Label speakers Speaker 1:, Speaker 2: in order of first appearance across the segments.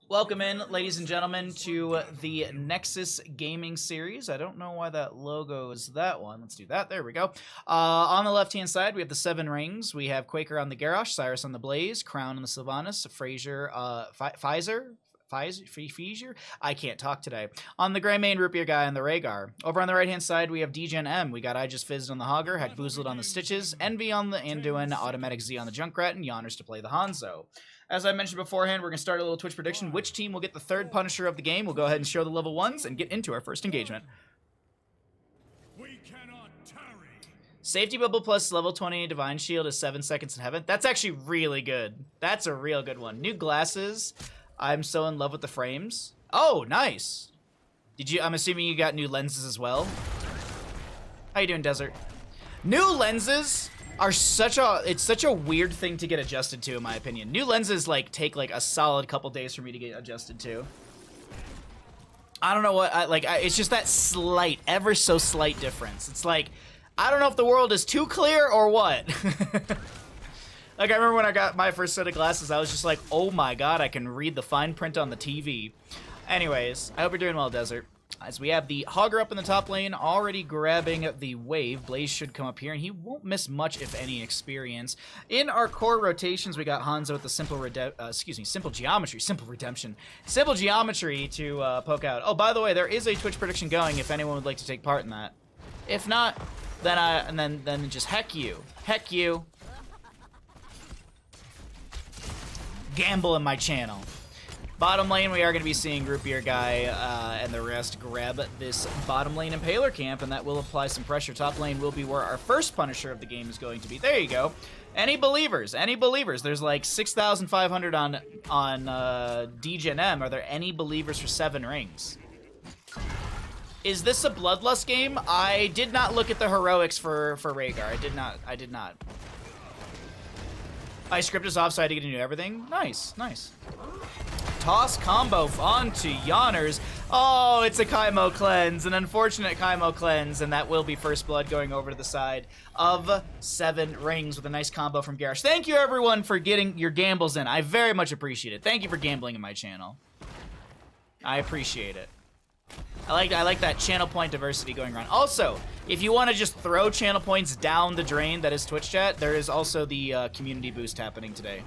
Speaker 1: Welcome in, ladies and gentlemen, to the Nexus gaming series. I don't know why that logo is that one. Let's do that. There we go. On the left-hand side, we have the 7 rings. We have Quaker on the Garrosh, Cyrus on the Blaze, Crown on the Sylvanas, Frazier, Pfizer, I can't talk today. On the Grey Mane, Root Beer Guy on the Rhaegar. Over on the right-hand side, we have Degen.M. We got I Just Fizzed on the Hogger, Had Boozled on the Stitches, Envy on the Anduin, Automatic Z on the Junkrat, and Yonners to play the Hanzo. As I mentioned beforehand, we're going to start a little Twitch prediction. Which team will get the 3rd Punisher of the game? We'll go ahead and show the level 1s and get into our first engagement.
Speaker 2: We cannot tarry.
Speaker 1: Safety Bubble plus level 20 Divine Shield is 7 seconds in heaven. That's actually really good. That's a real good one. New glasses. I'm so in love with the frames. Oh, nice. I'm assuming you got new lenses as well. How you doing, Desert? New lenses are such a weird thing to get adjusted to, in my opinion. New lenses take a solid couple days for me to get adjusted to. I don't know what it's just that slight, ever so slight difference. It's like I don't know if the world is too clear or what. I remember when I got my first set of glasses, I was just like, oh my god, I can read the fine print on the TV. Anyways, I hope you're doing well, Desert. As we have the Hogger up in the top lane, already grabbing the wave. Blaze should come up here, and he won't miss much, if any, experience. In our core rotations, we got Hanzo with the simple geometry to poke out. Oh, by the way, there is a Twitch prediction going if anyone would like to take part in that. If not, then just heck you. Heck you. Gamble in my channel. Bottom lane, we are going to be seeing Root Beer Guy and the rest grab this bottom lane Impaler camp, and that will apply some pressure. Top lane will be where our first Punisher of the game is going to be. There you go. Any believers? Any believers? There's like 6,500 on Degen.M. Are there any believers for 7 rings? Is this a Bloodlust game? I did not look at the heroics for Rhaegar. I did not. I script is offside to get into everything. Nice, nice. Toss combo onto Yonners. Oh, it's a Kaimo cleanse, an unfortunate Kaimo cleanse, and that will be first blood going over to the side of 7 rings with a nice combo from Garrosh. Thank you, everyone, for getting your gambles in. I very much appreciate it. Thank you for gambling in my channel. I appreciate it. I like that channel point diversity going around. Also, if you want to just throw channel points down the drain, that is Twitch chat, there is also the community boost happening today.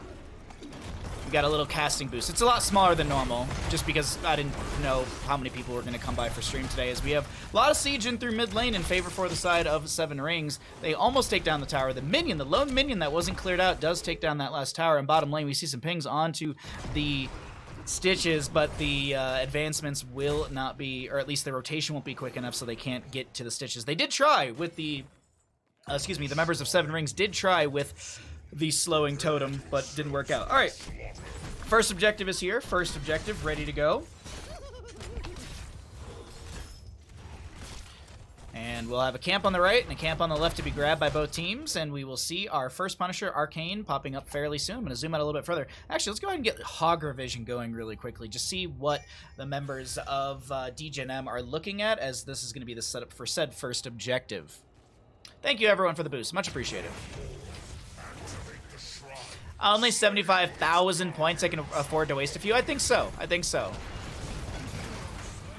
Speaker 1: We got a little casting boost. It's a lot smaller than normal, just because I didn't know how many people were going to come by for stream today, as we have a lot of siege in through mid lane in favor for the side of 7 rings. They almost take down the tower. The minion, the lone minion that wasn't cleared out, does take down that last tower. And bottom lane, we see some pings onto the Stitches, but the advancements will not be, or at least the rotation won't be quick enough, so they can't get to the Stitches. They did try with the, the members of 7 rings did try with the slowing totem, but didn't work out. All right, first objective is here. First objective ready to go. And we'll have a camp on the right and a camp on the left to be grabbed by both teams, and we will see our first Punisher, Arcane, popping up fairly soon. I'm going to zoom out a little bit further. Actually, let's go ahead and get Hogger Vision going really quickly, just see what the members of Degen.M are looking at, as this is going to be the setup for said first objective. Thank you, everyone, for the boost. Much appreciated. Only 75,000 points I can afford to waste a few? I think so. I think so.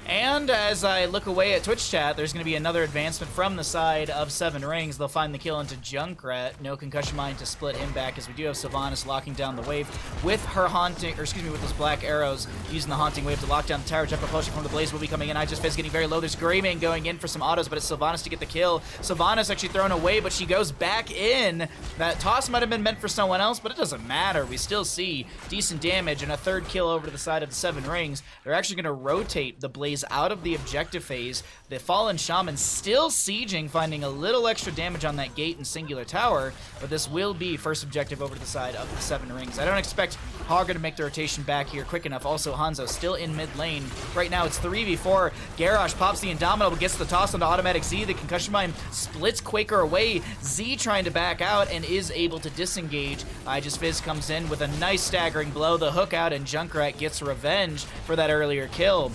Speaker 1: And as I look away at Twitch chat, there's going to be another advancement from the side of 7 rings. They'll find the kill into Junkrat. No concussion mine to split him back, as we do have Sylvanas locking down the wave with her haunting, or excuse me, with those black arrows, using the haunting wave to lock down the tower. Jump propulsion from the Blaze will be coming in. I Just Fizz getting very low. There's Grey Mane going in for some autos, but it's Sylvanas to get the kill. Sylvanas actually thrown away, but she goes back in. That toss might have been meant for someone else, but it doesn't matter. We still see decent damage and a 3rd kill over to the side of the 7 rings. They're actually going to rotate the Blaze out of the objective phase. The Fallen Shaman still sieging, finding a little extra damage on that gate and singular tower, but this will be first objective over to the side of the 7 rings. I don't expect Hogger to make the rotation back here quick enough. Also, Hanzo still in mid lane. Right now, it's 3v4. Garrosh pops the Indomitable, gets the toss onto Automatic Z. The Concussion Mine splits Quaker away. Z trying to back out and is able to disengage. I Just Fizz comes in with a nice staggering blow. The hook out, and Junkrat gets revenge for that earlier kill.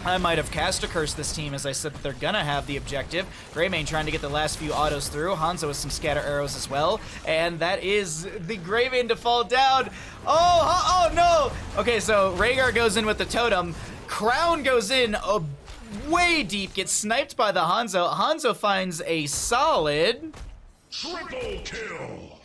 Speaker 1: I might have cast a curse this team, as I said that they're gonna have the objective. Greymane trying to get the last few autos through. Hanzo with some scatter arrows as well. And that is the Greymane to fall down. Oh no! Okay, so Rhaegar goes in with the totem. Crown goes in way deep, gets sniped by the Hanzo. Hanzo finds a solid...
Speaker 2: Triple kill!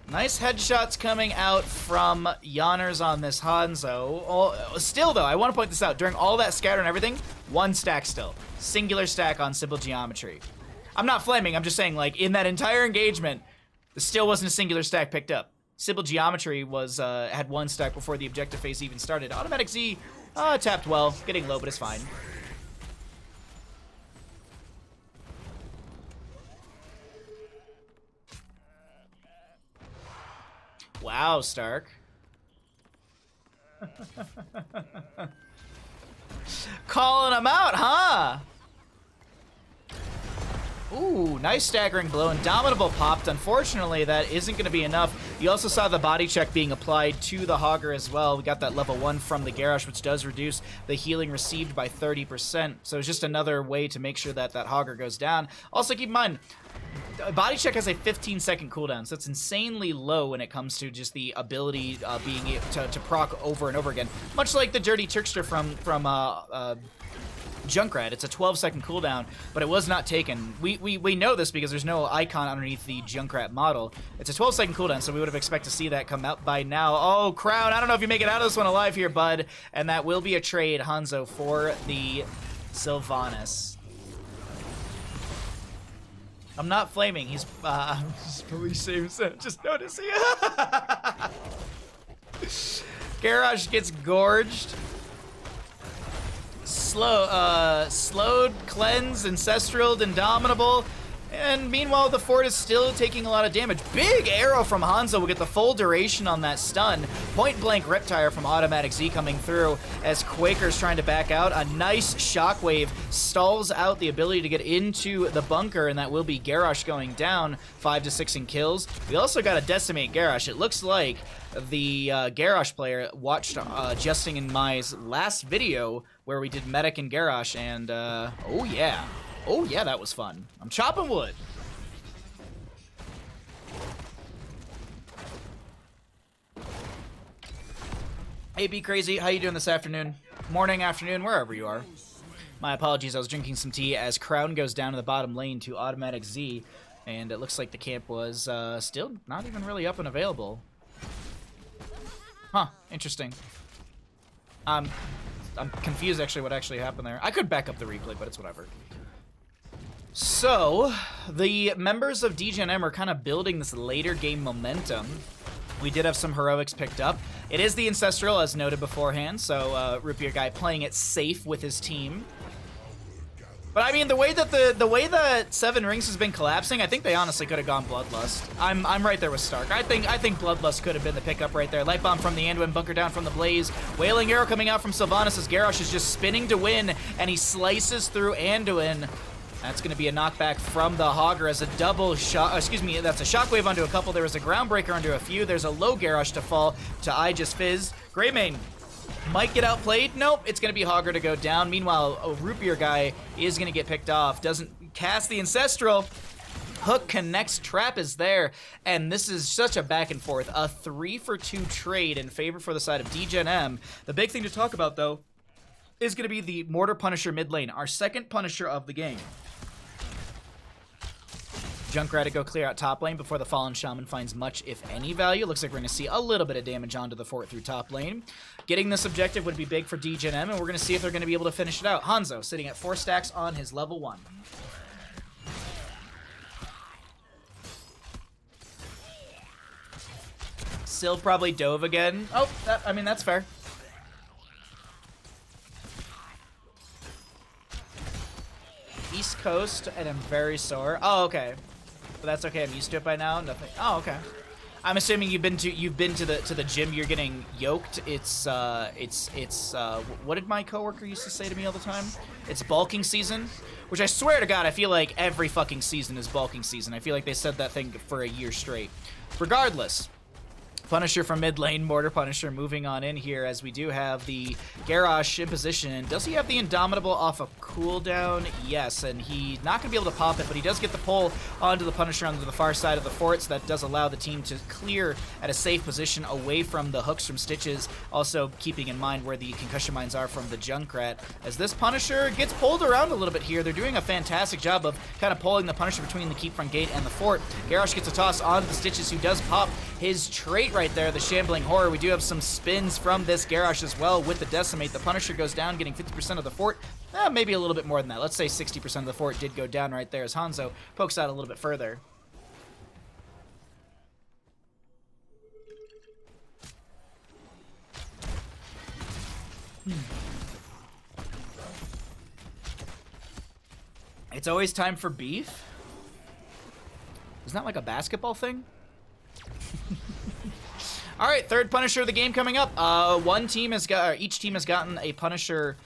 Speaker 1: Nice headshots coming out from Yanners on this Hanzo. Oh, still, though, I want to point this out. During all that scatter and everything, one stack still. Singular stack on Simple Geometry. I'm not flaming. I'm just saying, like, in that entire engagement, there still wasn't a singular stack picked up. Simple Geometry was had one stack before the objective phase even started. Automatic Z tapped well. Getting low, but it's fine. Wow, Stark. Calling him out, huh? Ooh, nice staggering blow. Indomitable popped. Unfortunately, that isn't going to be enough. You also saw the body check being applied to the Hogger as well. We got that level 1 from the Garrosh, which does reduce the healing received by 30%. So it's just another way to make sure that that Hogger goes down. Also, keep in mind, body check has a 15-second cooldown, so it's insanely low when it comes to just the ability being able to proc over and over again. Much like the Dirty Trickster from Junkrat. It's a 12-second cooldown, but it was not taken. We know this because there's no icon underneath the Junkrat model. It's a 12-second cooldown, so we would have expected to see that come out by now. Oh, Crown, I don't know if you make it out of this one alive here, bud. And that will be a trade, Hanzo, for the Sylvanas. I'm not flaming. He's just policing himself. Just noticing. Garrosh gets gorged. Slowed, cleansed, ancestraled, indomitable. And meanwhile, the fort is still taking a lot of damage. Big arrow from Hanzo will get the full duration on that stun. Point blank Riptire from Automatic Z coming through as Quaker's trying to back out. A nice shockwave stalls out the ability to get into the bunker, and that will be Garrosh going down 5 to 6 in kills. We also got to decimate Garrosh. It looks like the Garrosh player watched Justin and Mai's last video where we did Medic and Garrosh, and oh yeah. Oh yeah, that was fun. I'm chopping wood. Hey, Be Crazy, how you doing this afternoon? Morning, afternoon, wherever you are. My apologies, I was drinking some tea as Crown goes down to the bottom lane to Automatic Z, and it looks like the camp was still not even really up and available. Huh, interesting. I'm confused actually what actually happened there. I could back up the replay, but it's whatever. So, the members of Degen.M are kind of building this later game momentum. We did have some heroics picked up. It is the Ancestral, as noted beforehand, so Root Beer Guy playing it safe with his team. But I mean, the way that Seven Rings has been collapsing, I think they honestly could have gone Bloodlust. I'm right there with Stark. I think Bloodlust could have been the pickup right there. Light Bomb from the Anduin, Bunker down from the Blaze. Wailing Arrow coming out from Sylvanas as Garrosh is just spinning to win, and he slices through Anduin. That's going to be a knockback from the Hogger as a double shot. Excuse me, that's a shockwave onto a couple. There was a groundbreaker onto a few. There's a low Garrosh to fall to Aegis Fizz. Greymane might get outplayed. Nope, it's going to be Hogger to go down. Meanwhile, a Root Beer Guy is going to get picked off. Doesn't cast the Ancestral. Hook connects, trap is there, and this is such a back and forth. A 3-for-2 trade in favor for the side of Degen.M. The big thing to talk about, though, is going to be the Mortar Punisher mid lane, our second Punisher of the game. Junkrat to go clear out top lane before the Fallen Shaman finds much, if any, value. Looks like we're going to see a little bit of damage onto the fort through top lane. Getting this objective would be big for Degen.M, and we're going to see if they're going to be able to finish it out. Hanzo sitting at 4 stacks on his level 1. Syl probably dove again. Oh, I mean, that's fair. East Coast, and I'm very sore. Oh, okay. But that's okay. I'm used to it by now. Nothing. Oh, okay. I'm assuming you've been to the gym. You're getting yoked. It's what did my coworker used to say to me all the time? It's bulking season, which I swear to God, I feel like every fucking season is bulking season. I feel like they said that thing for a year straight. Regardless, Punisher from mid lane, Mortar Punisher moving on in here as we do have the Garrosh in position. Does he have the Indomitable off a cooldown? Yes, and he's not going to be able to pop it, but he does get the pull onto the Punisher onto the far side of the fort, so that does allow the team to clear at a safe position away from the hooks from Stitches, also keeping in mind where the concussion mines are from the Junkrat. As this Punisher gets pulled around a little bit here, they're doing a fantastic job of kind of pulling the Punisher between the keep front gate and the fort. Garrosh gets a toss onto the Stitches, who does pop his trait right there, the Shambling Horror. We do have some spins from this Garrosh as well with the Decimate. The Punisher goes down, getting 50% of the fort. Maybe a little bit more than that. Let's say 60% of the fort did go down right there as Hanzo pokes out a little bit further. It's always time for beef? Isn't that like a basketball thing? All right, third Punisher of the game coming up. Each team has gotten a Punisher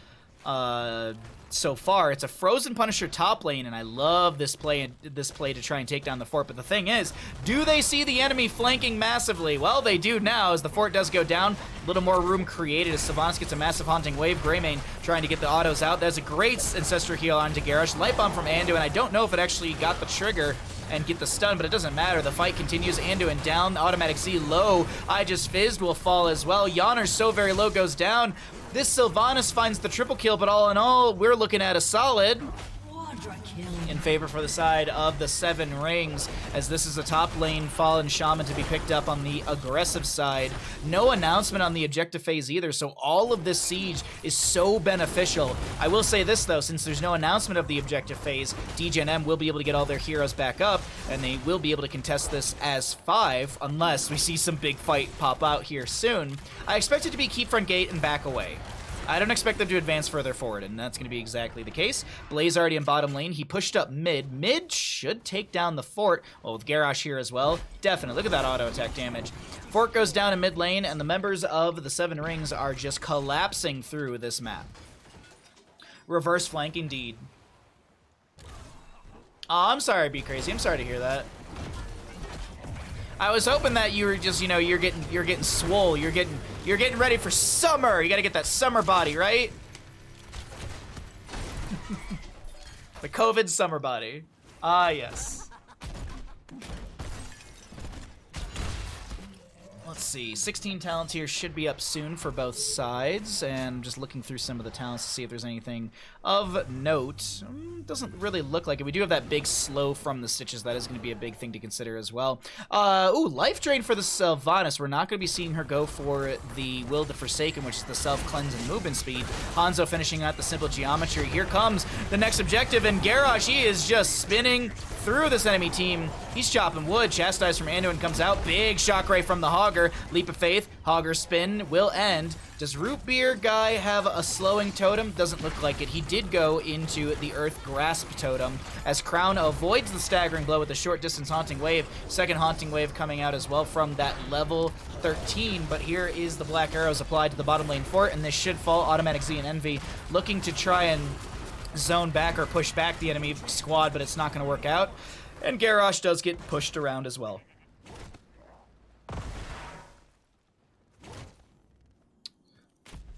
Speaker 1: so far. It's a frozen Punisher top lane, and I love this play to try and take down the fort. But the thing is, do they see the enemy flanking massively? Well, they do now as the fort does go down. A little more room created as Sylvanas gets a massive Haunting Wave. Greymane trying to get the autos out. There's a great Ancestral Heal onto Garrosh. Light Bomb from Andu, and I don't know if it actually got the trigger and get the stun, but it doesn't matter. The fight continues. Anduin down. The automatic Z low. I Just Fizzed will fall as well. Yawner so very low goes down. This Sylvanas finds the triple kill, but all in all, we're looking at a solid in favor for the side of the Seven Rings, as this is a top lane Fallen Shaman to be picked up on the aggressive side. No announcement on the objective phase either, so all of this siege is so beneficial. I will say this though, since there's no announcement of the objective phase, Degen.M will be able to get all their heroes back up, and they will be able to contest this as 5, unless we see some big fight pop out here soon. I expect it to be keep front gate and back away. I don't expect them to advance further forward, and that's going to be exactly the case. Blaze already in bottom lane. He pushed up mid. Mid should take down the fort. Well, with Garrosh here as well, definitely. Look at that auto attack damage. Fort goes down in mid lane, and the members of the Seven Rings are just collapsing through this map. Reverse flank indeed. Oh, I'm sorry, Be Crazy. I'm sorry to hear that. I was hoping that you were just, you know, you're getting swole. You're getting ready for summer. You got to get that summer body, right? The COVID summer body. Ah, yes. Let's see, 16 talents here should be up soon for both sides, and just looking through some of the talents to see if there's anything of note. Doesn't really look like it. We do have that big slow from the Stitches. That is going to be a big thing to consider as well. Ooh, life drain for the Sylvanas. We're not going to be seeing her go for the Will of the Forsaken, which is the self-cleanse and movement speed. Hanzo finishing out the simple geometry. Here comes the next objective, and Garrosh, he is just spinning through this enemy team. He's chopping wood. Chastise from Anduin comes out. Big shock ray from the Hogger. Leap of Faith. Hogger spin will end. Does Root Beer guy have a slowing totem? Doesn't look like it. He did go into the Earth Grasp totem as Crown avoids the staggering blow with the short distance Haunting Wave. Second Haunting Wave coming out as well from that level 13, but here is the Black Arrows applied to the bottom lane fort, and this should fall. Automatic Z and Envy looking to try and zone back or push back the enemy squad, but it's not going to work out. And Garrosh does get pushed around as well.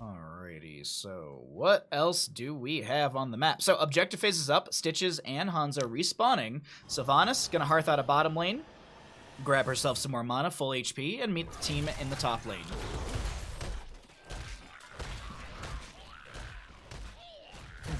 Speaker 1: Alrighty, so what else do we have on the map? So objective phase is up. Stitches and Hanzo respawning. Sylvanas gonna hearth out a bottom lane, grab herself some more mana, full HP, and meet the team in the top lane.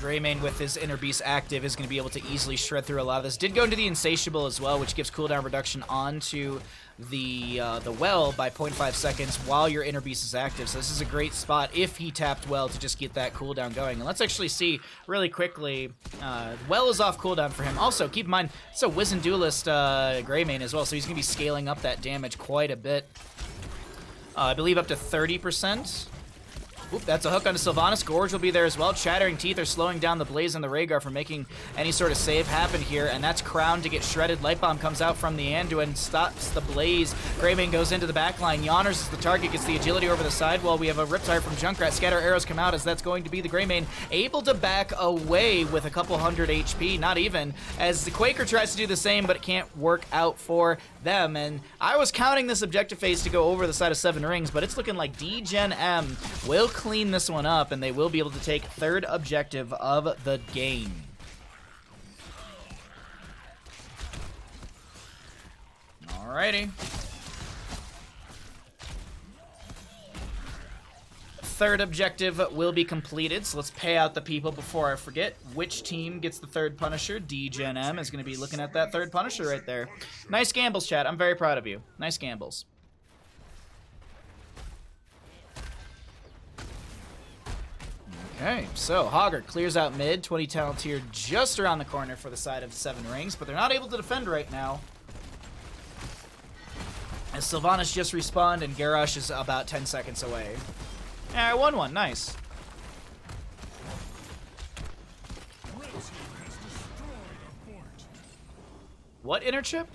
Speaker 1: Greymane with his Inner Beast active is going to be able to easily shred through a lot of this. Did go into the Insatiable as well, which gives cooldown reduction onto the well by 0.5 seconds while your Inner Beast is active. So this is a great spot if he tapped well to just get that cooldown going. And let's actually see really quickly. Well is off cooldown for him. Also, keep in mind, it's a Wizened Duelist Greymane as well, so he's going to be scaling up that damage quite a bit. I believe up to 30%. Oop, that's a hook onto Sylvanas. Gorge will be there as well. Chattering Teeth are slowing down the Blaze and the Rhaegar from making any sort of save happen here, and that's Crown to get shredded. Light Bomb comes out from the Anduin, stops the Blaze. Greymane goes into the back line. Yonners is the target, gets the agility over the sidewall. We have a Riptide from Junkrat. Scatter arrows come out as that's going to be the Greymane able to back away with a couple hundred HP, not even, as the Quaker tries to do the same, but it can't work out for them. And I was counting this objective phase to go over the side of 7 rings, but it's looking like Degen.M will clean this one up, and they will be able to take 3rd objective of the game. Alrighty. 3rd objective will be completed, so let's pay out the people before I forget. Which team gets the 3rd Punisher? Degen.M is going to be looking at that 3rd Punisher right there. Nice gambles, chat. I'm very proud of you. Nice gambles. Okay, so Hogger clears out mid. 20 Talontier just around the corner for the side of 7 rings, but they're not able to defend right now, as Sylvanas just respawned and Garrosh is about 10 seconds away. Yeah, I won one. Nice. What inner chip?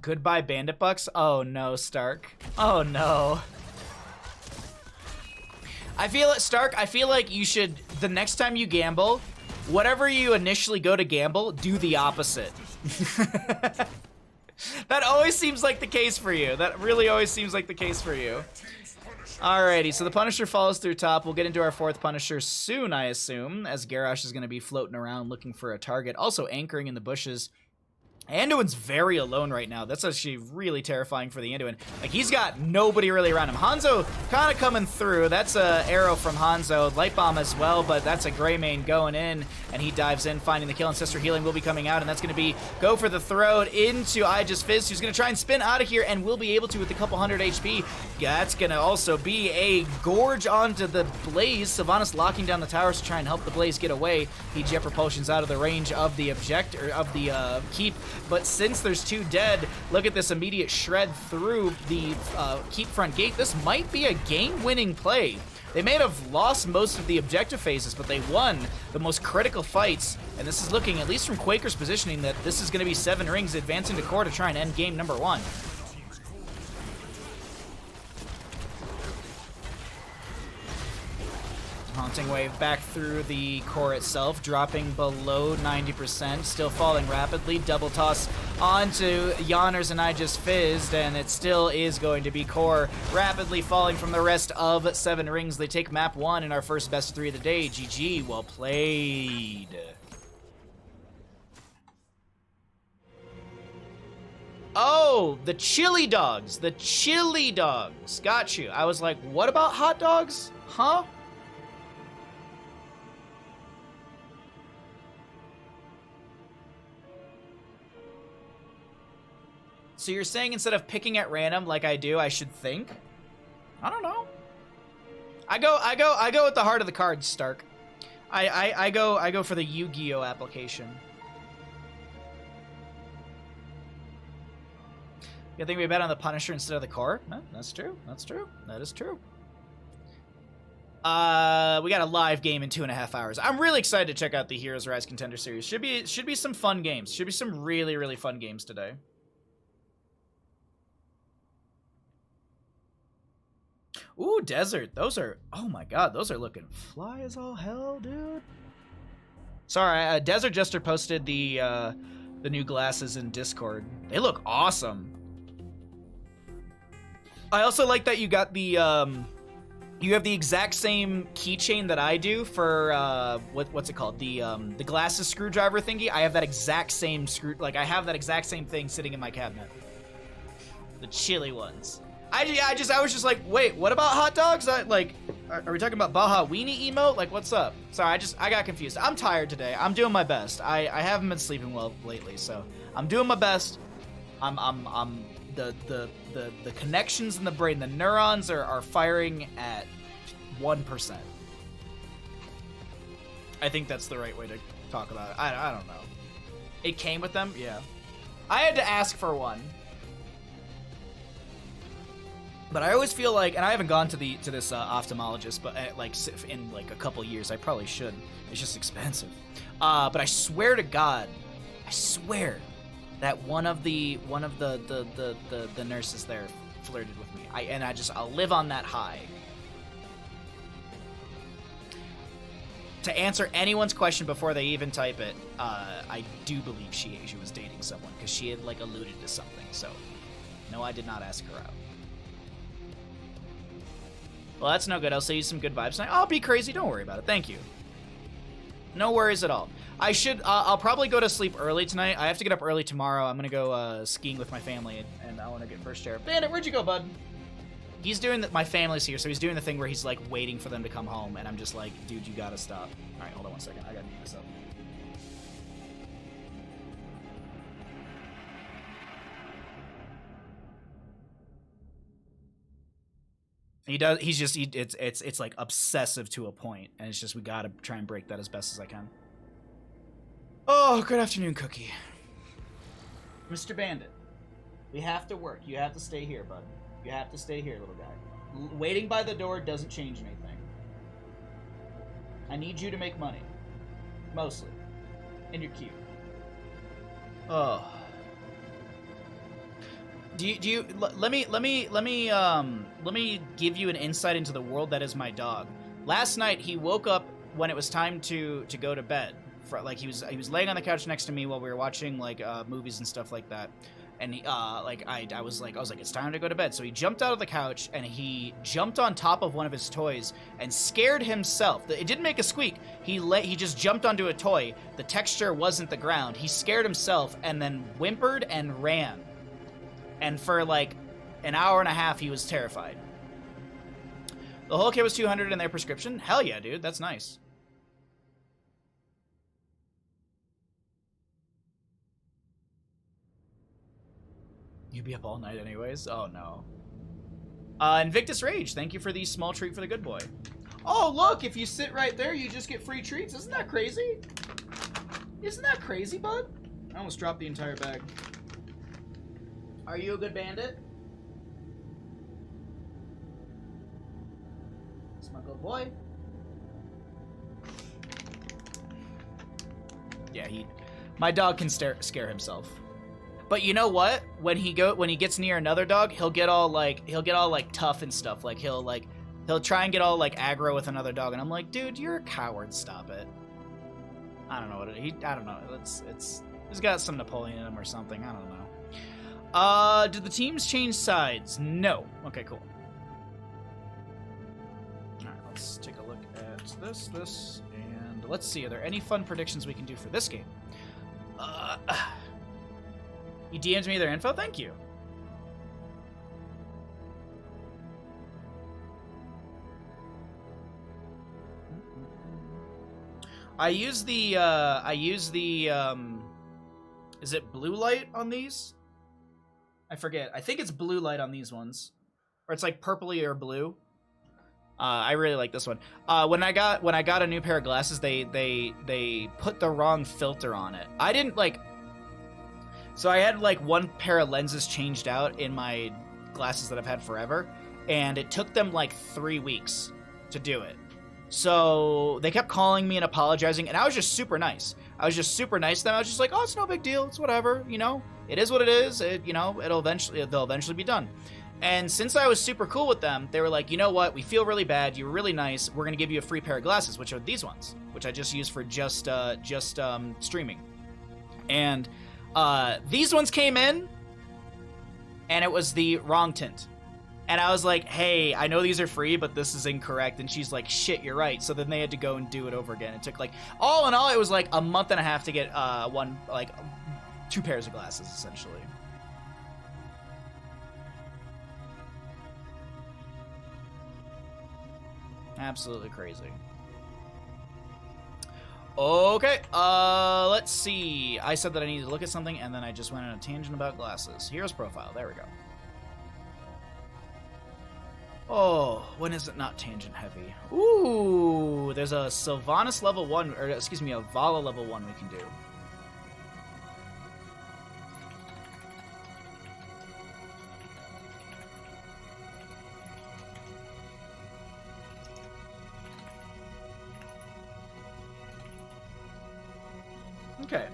Speaker 1: Goodbye, Bandit Bucks. Oh no, Stark. Oh no. I feel it, Stark. I feel like you should, the next time you gamble, whatever you initially go to gamble, do the opposite. That always seems like the case for you. That really always seems like the case for you. Alrighty, so the Punisher follows through top. We'll get into our 4th Punisher soon, I assume, as Garrosh is going to be floating around looking for a target. Also anchoring in the bushes. Anduin's very alone right now. That's actually really terrifying for the Anduin. Like, he's got nobody really around him. Hanzo kind of coming through. That's a arrow from Hanzo. Light Bomb as well, but that's a Greymane going in, and he dives in, finding the kill, and Sister Healing will be coming out, and that's going to be go for the throw into Aegis Fizz, who's going to try and spin out of here, and will be able to with a couple hundred HP. That's going to also be a Gorge onto the Blaze. Sylvanas locking down the towers to try and help the Blaze get away. He jet propulsions out of the range of the keep. But since there's 2 dead, look at this immediate shred through the keep front gate. This might be a game-winning play. They may have lost most of the objective phases, but they won the most critical fights. And this is looking, at least from Quaker's positioning, that this is going to be 7 rings advancing to core to try and end game number 1. Haunting Wave back through the core itself, dropping below 90%, still falling rapidly. Double toss onto Yonners and I just fizzed, and it still is going to be core rapidly falling from the rest of 7 rings. They take map 1 in our first best of 3 of the day. GG, well played. Oh, the chili dogs. The chili dogs. Got you. I was like, what about hot dogs? Huh? So you're saying instead of picking at random like I do, I should think? I don't know. I go with the heart of the cards, Stark. I go for the Yu-Gi-Oh application. You think we bet on the Punisher instead of the core? No, that's true. That's true. That is true. We got a live game in 2.5 hours. I'm really excited to check out the Heroes Rise Contender Series. Should be some fun games. Should be some really, really fun games today. Ooh, Desert. Those are, oh my god, those are looking fly as all hell, dude. Sorry, Desert Jester posted the new glasses in Discord. They look awesome. I also like that you got the, you have the exact same keychain that I do for, what's it called? The glasses screwdriver thingy. I have that exact same I have that exact same thing sitting in my cabinet. The chili ones. I was just like, wait, what about hot dogs? Are we talking about Baja Weenie emote? Like, what's up? Sorry, I got confused. I'm tired today. I'm doing my best. I haven't been sleeping well lately, so I'm doing my best. The connections in the brain, the neurons are firing at 1%. I think that's the right way to talk about it. I don't know. It came with them? Yeah. I had to ask for one. But I always feel like, and I haven't gone to this ophthalmologist, but like in like a couple years, I probably should. It's just expensive. But I swear to God, I swear that one of the nurses there flirted with me. I'll live on that high. To answer anyone's question before they even type it, I do believe she was dating someone because she had like alluded to something. So, no, I did not ask her out. Well, that's no good. I'll say you some good vibes tonight. I'll be crazy. Don't worry about it. Thank you. No worries at all. I'll probably go to sleep early tonight. I have to get up early tomorrow. I'm going to go skiing with my family, and I want to get first chair. Bandit, where'd you go, bud? He's doing my family's here, so he's doing the thing where he's, like, waiting for them to come home, and I'm just like, dude, you gotta stop. All right, hold on one second. I gotta mute this up. It's like obsessive to a point, and it's just we gotta try and break that as best as I can. Oh, good afternoon, Cookie. Mr. Bandit, we have to work. You have to stay here, bud. You have to stay here, little guy. Waiting by the door doesn't change anything. I need you to make money. Mostly. And you're cute. Oh. Let me give you an insight into the world that is my dog. Last night he woke up when it was time to go to bed. Like he was laying on the couch next to me while we were watching like movies and stuff like that. And he, I was like, it's time to go to bed. So he jumped out of the couch and he jumped on top of one of his toys and scared himself. It didn't make a squeak. He just jumped onto a toy. The texture wasn't the ground. He scared himself and then whimpered and ran. And for like an hour and a half, he was terrified. The whole kit was $200 in their prescription. Hell yeah, dude. That's nice. You'd be up all night anyways? Oh, no. Invictus Rage, thank you for the small treat for the good boy. Oh, look, if you sit right there, you just get free treats. Isn't that crazy? Isn't that crazy, bud? I almost dropped the entire bag. Are you a good bandit? It's my good boy. Yeah, my dog can scare himself. But you know what? When he gets near another dog, he'll get all like tough and stuff. Like he'll try and get all like aggro with another dog, and I'm like, dude, you're a coward. Stop it. I don't know I don't know. He's got some Napoleon in him or something. I don't know. Did the teams change sides? No. Okay, cool. All right, let's take a look at this, and let's see. Are there any fun predictions we can do for this game? You DM'd me their info? Thank you. I use the, is it blue light on these? I forget. I think it's blue light on these ones. Or it's like purpley or blue. I really like this one. When I got a new pair of glasses, they put the wrong filter on it. I didn't like... So I had like one pair of lenses changed out in my glasses that I've had forever, and it took them like 3 weeks to do it. So they kept calling me and apologizing, and I was just super nice. I was just super nice to them. I was just like, oh, it's no big deal. It's whatever, you know. It is what it is. They'll eventually be done. And since I was super cool with them, they were like, you know what? We feel really bad. You were really nice. We're gonna give you a free pair of glasses, which are these ones, which I just use for just streaming. And these ones came in, and it was the wrong tint. And I was like, hey, I know these are free, but this is incorrect. And she's like, shit, you're right. So then they had to go and do it over again. It took like, all in all, it was like a month and a half to get two pairs of glasses, essentially. Absolutely crazy. Okay, let's see. I said that I needed to look at something, and then I just went on a tangent about glasses. Hero's profile. There we go. Oh, when is it not tangent heavy? Ooh, there's a Sylvanas level 1, or excuse me, a Vala level 1 we can do. Okay.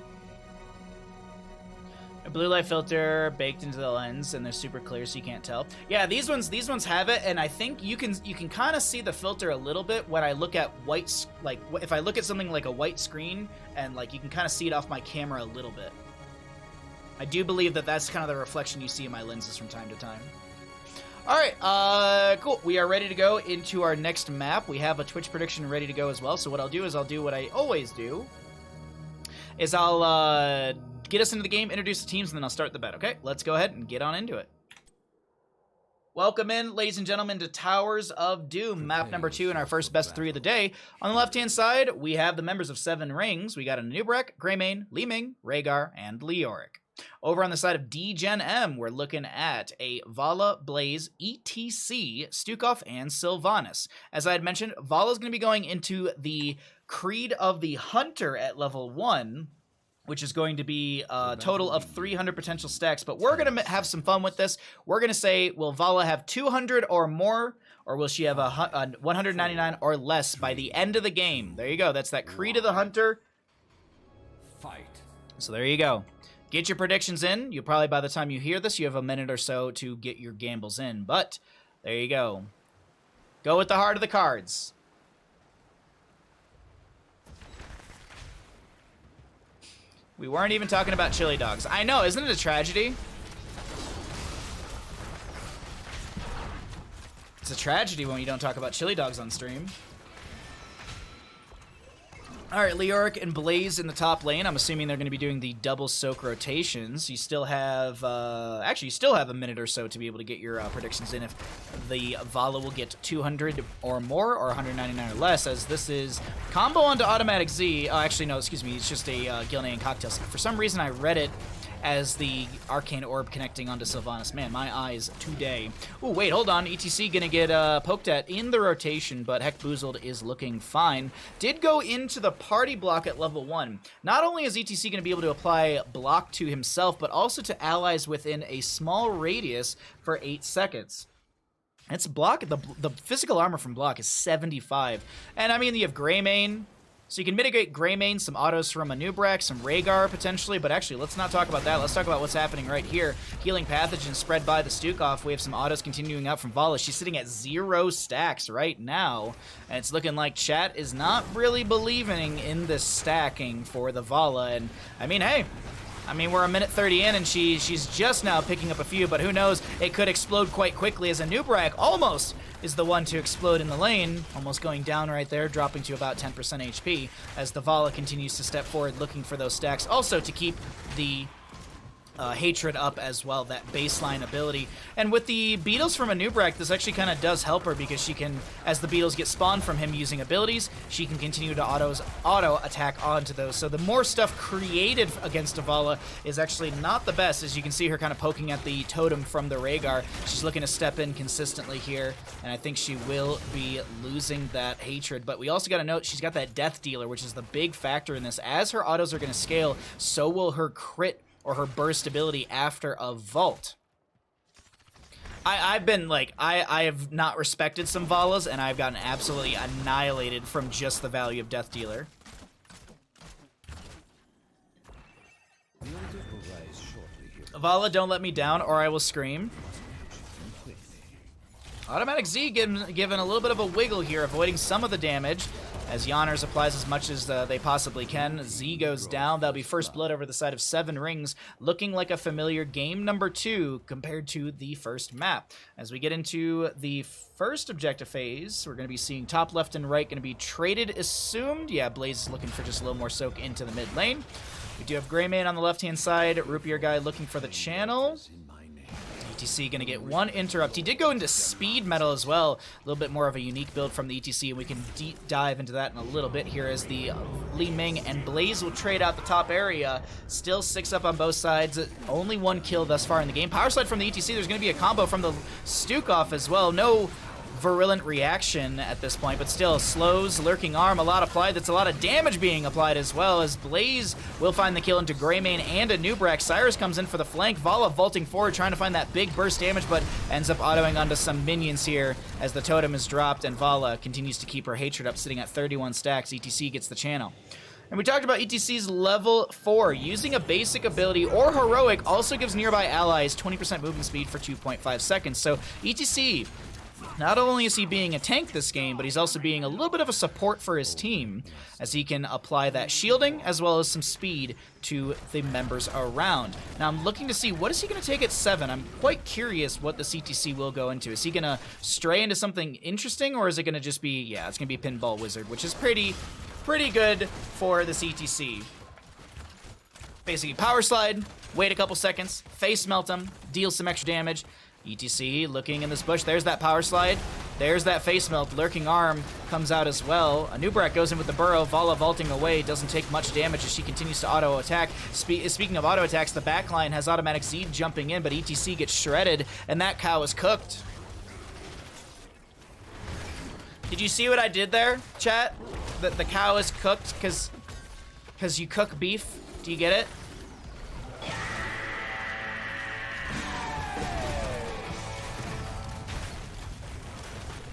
Speaker 1: A blue light filter baked into the lens, and they're super clear, so you can't tell. Yeah, these ones have it, and I think you can kind of see the filter a little bit when I look at white, like if I look at something like a white screen, and like you can kind of see it off my camera a little bit. I do believe that that's kind of the reflection you see in my lenses from time to time. All right, cool. We are ready to go into our next map. We have a Twitch prediction ready to go as well. So what I'll do is I'll do what I always do. Is I'll get us into the game, introduce the teams, and then I'll start the bet, okay? Let's go ahead and get on into it. Welcome in, ladies and gentlemen, to Towers of Doom, map number 2 in our first best 3 of the day. On the left-hand side, we have the members of 7 Rings. We got a Nubrek, Greymane, Li Ming, Rhaegar, and Leoric. Over on the side of Degen.M, we're looking at a Vala, Blaze, ETC, Stukov, and Sylvanas. As I had mentioned, Vala's going to be going into the Creed of the Hunter at level 1, which is going to be a total of 300 potential stacks. But we're going to have some fun with this. We're going to say, will Vala have 200 or more, or will she have a 199 or less by the end of the game? There you go. That's that Creed of the Hunter.
Speaker 3: Fight.
Speaker 1: So there you go. Get your predictions in. You probably, by the time you hear this, you have a minute or so to get your gambles in. But there you go. Go with the heart of the cards. We weren't even talking about chili dogs. I know, isn't it a tragedy? It's a tragedy when you don't talk about chili dogs on stream. All right, Leoric and Blaze in the top lane. I'm assuming they're going to be doing the double soak rotations. You still have, actually, you still have a minute or so to be able to get your predictions in if the Vala will get 200 or more or 199 or less, as this is combo onto automatic Z. Oh, actually, no, excuse me. It's just a Gilnean cocktail. For some reason, I read it as the Arcane Orb connecting onto Sylvanas. Man, my eyes today. Ooh, wait, hold on. ETC gonna get poked at in the rotation, but Heck Boozled is looking fine. Did go into the party block at level 1. Not only is ETC gonna be able to apply block to himself, but also to allies within a small radius for 8 seconds. It's block, the physical armor from block is 75. And I mean, you have Greymane, so you can mitigate Greymane, some autos from a Nubrek, some Rhaegar potentially, but actually, let's not talk about that. Let's talk about what's happening right here. Healing Pathogen spread by the Stukov. We have some autos continuing out from Vala. She's sitting at 0 stacks right now, and it's looking like chat is not really believing in this stacking for the Vala, and I mean, hey, we're a minute 30 in, and she's just now picking up a few, but who knows? It could explode quite quickly as a Nubrek almost is the one to explode in the lane, almost going down right there, dropping to about 10% HP as the Vala continues to step forward looking for those stacks. Also to keep the Hatred up as well, that baseline ability. And with the beetles from a Nubrek, this actually kind of does help her because she can, as the beetles get spawned from him using abilities, she can continue to auto attack onto those. So the more stuff created against Vala is actually not the best, as you can see her kind of poking at the totem from the Rhaegar. She's looking to step in consistently here, and I think she will be losing that Hatred. But we also got to note she's got that Death Dealer, which is the big factor in this. As her autos are going to scale, so will her crit or her burst ability after a vault. I've been like, I have not respected some Valas, and I've gotten absolutely annihilated from just the value of Death Dealer. Vala, don't let me down or I will scream. Automatic Z given a little bit of a wiggle here, avoiding some of the damage. As Yonners applies as much as they possibly can. Z goes down. That'll be first blood over the side of 7 Rings, looking like a familiar game number 2 compared to the first map. As we get into the first objective phase, we're going to be seeing top left and right going to be traded, assumed. Yeah, Blaze is looking for just a little more soak into the mid lane. We do have Greymane on the left-hand side. Rupier guy looking for the channel. ETC going to get 1 interrupt. He did go into speed metal as well. A little bit more of a unique build from the ETC, and we can deep dive into that in a little bit here as the Li Ming and Blaze will trade out the top area. Still 6 up on both sides. Only 1 kill thus far in the game. Power slide from the ETC. There's going to be a combo from the Stukov as well. No virulent reaction at this point, but still slows, lurking arm, a lot applied. That's a lot of damage being applied as well, as Blaze will find the kill into Greymane and a Nubrek. Cyrus comes in for the flank. Vala vaulting forward, trying to find that big burst damage, but ends up autoing onto some minions here as the totem is dropped, and Vala continues to keep her Hatred up, sitting at 31 stacks. ETC gets the channel. And we talked about ETC's level 4. Using a basic ability or heroic also gives nearby allies 20% movement speed for 2.5 seconds. So ETC, not only is he being a tank this game, but he's also being a little bit of a support for his team, as he can apply that shielding as well as some speed to the members around. Now I'm looking to see, what is he going to take at 7? I'm quite curious what the CTC will go into. Is he going to stray into something interesting, or is it going to just be, yeah, it's going to be Pinball Wizard, which is pretty good for the CTC. Basically power slide, wait a couple seconds, face melt him, deal some extra damage. ETC looking in this bush. There's that power slide. There's that face melt. Lurking arm comes out as well. Anubrak goes in with the burrow. Vala vaulting away. Doesn't take much damage as she continues to auto attack. Speaking of auto attacks, the backline has automatic Z jumping in, but ETC gets shredded, and that cow is cooked. Did you see what I did there, chat? That the cow is cooked because you cook beef. Do you get it?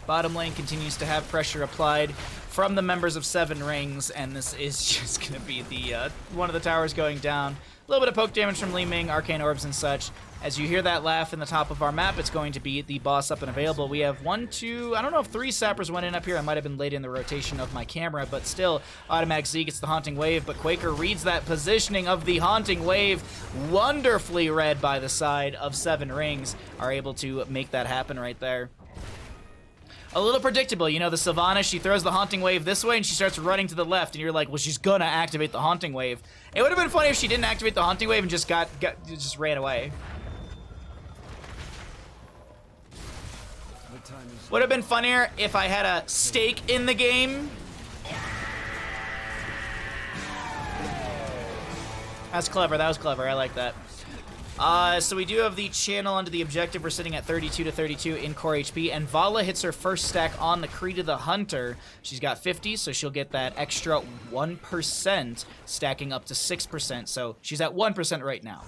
Speaker 1: Bottom lane continues to have pressure applied from the members of 7 Rings, and this is just going to be the one of the towers going down. A little bit of poke damage from Li Ming, arcane orbs and such. As you hear that laugh in the top of our map, it's going to be the boss up and available. We have 1, 2, I don't know if 3 sappers went in up here. I might have been late in the rotation of my camera, but still, automatic Z gets the Haunting Wave, but Quaker reads that positioning of the Haunting Wave, wonderfully read by the side of 7 Rings, are able to make that happen right there. A little predictable, you know, the Sylvanas, she throws the Haunting Wave this way and she starts running to the left, and you're like, well, she's gonna activate the Haunting Wave. It would have been funny if she didn't activate the Haunting Wave and just just ran away. Would have been funnier if I had a stake in the game. That's clever, that was clever, I like that. So we do have the channel under the objective. We're sitting at 32 to 32 in core HP, and Vala hits her first stack on the Creed of the Hunter. She's got 50, so she'll get that extra 1%, stacking up to 6%. So she's at 1% right now.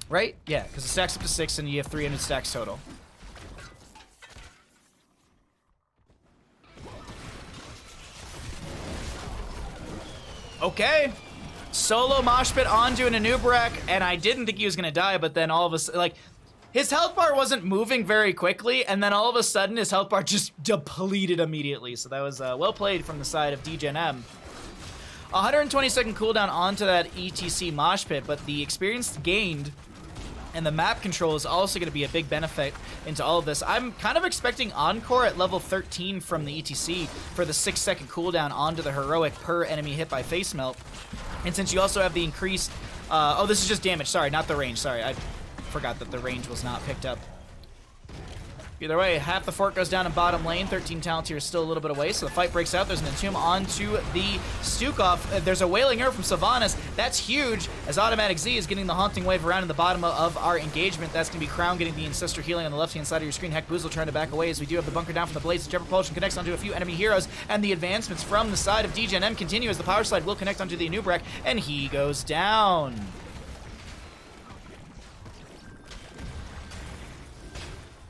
Speaker 1: Right? Yeah, because it stacks up to 6, and you have 300 stacks total. Okay. Solo mosh pit onto an Anubrak, and I didn't think he was gonna die, but then all of a sudden, like, his health bar wasn't moving very quickly, and then all of a sudden his health bar just depleted immediately. So that was well played from the side of Degen.M. 120-second cooldown onto that ETC mosh pit, but the experience gained and the map control is also going to be a big benefit into all of this. I'm kind of expecting Encore at level 13 from the ETC for the 6-second cooldown onto the heroic per enemy hit by face melt. And since you also have the increased... oh, this is just damage. Sorry, not the range. Sorry, I forgot that the range was not picked up. Either way, half the fort goes down in bottom lane. 13 talents here is still a little bit away, so the fight breaks out. There's an Entomb onto the Stukov. There's a Wailing Arrow from Sylvanas. That's huge, as Automatic Z is getting the Haunting Wave around in the bottom of our engagement. That's going to be Crown getting the Ancestor healing on the left-hand side of your screen. Heck, Boozle trying to back away as we do have the bunker down from the Blades. Jet Propulsion connects onto a few enemy heroes, and the advancements from the side of Degen.M continue as the Power Slide will connect onto the Anubrak, and he goes down.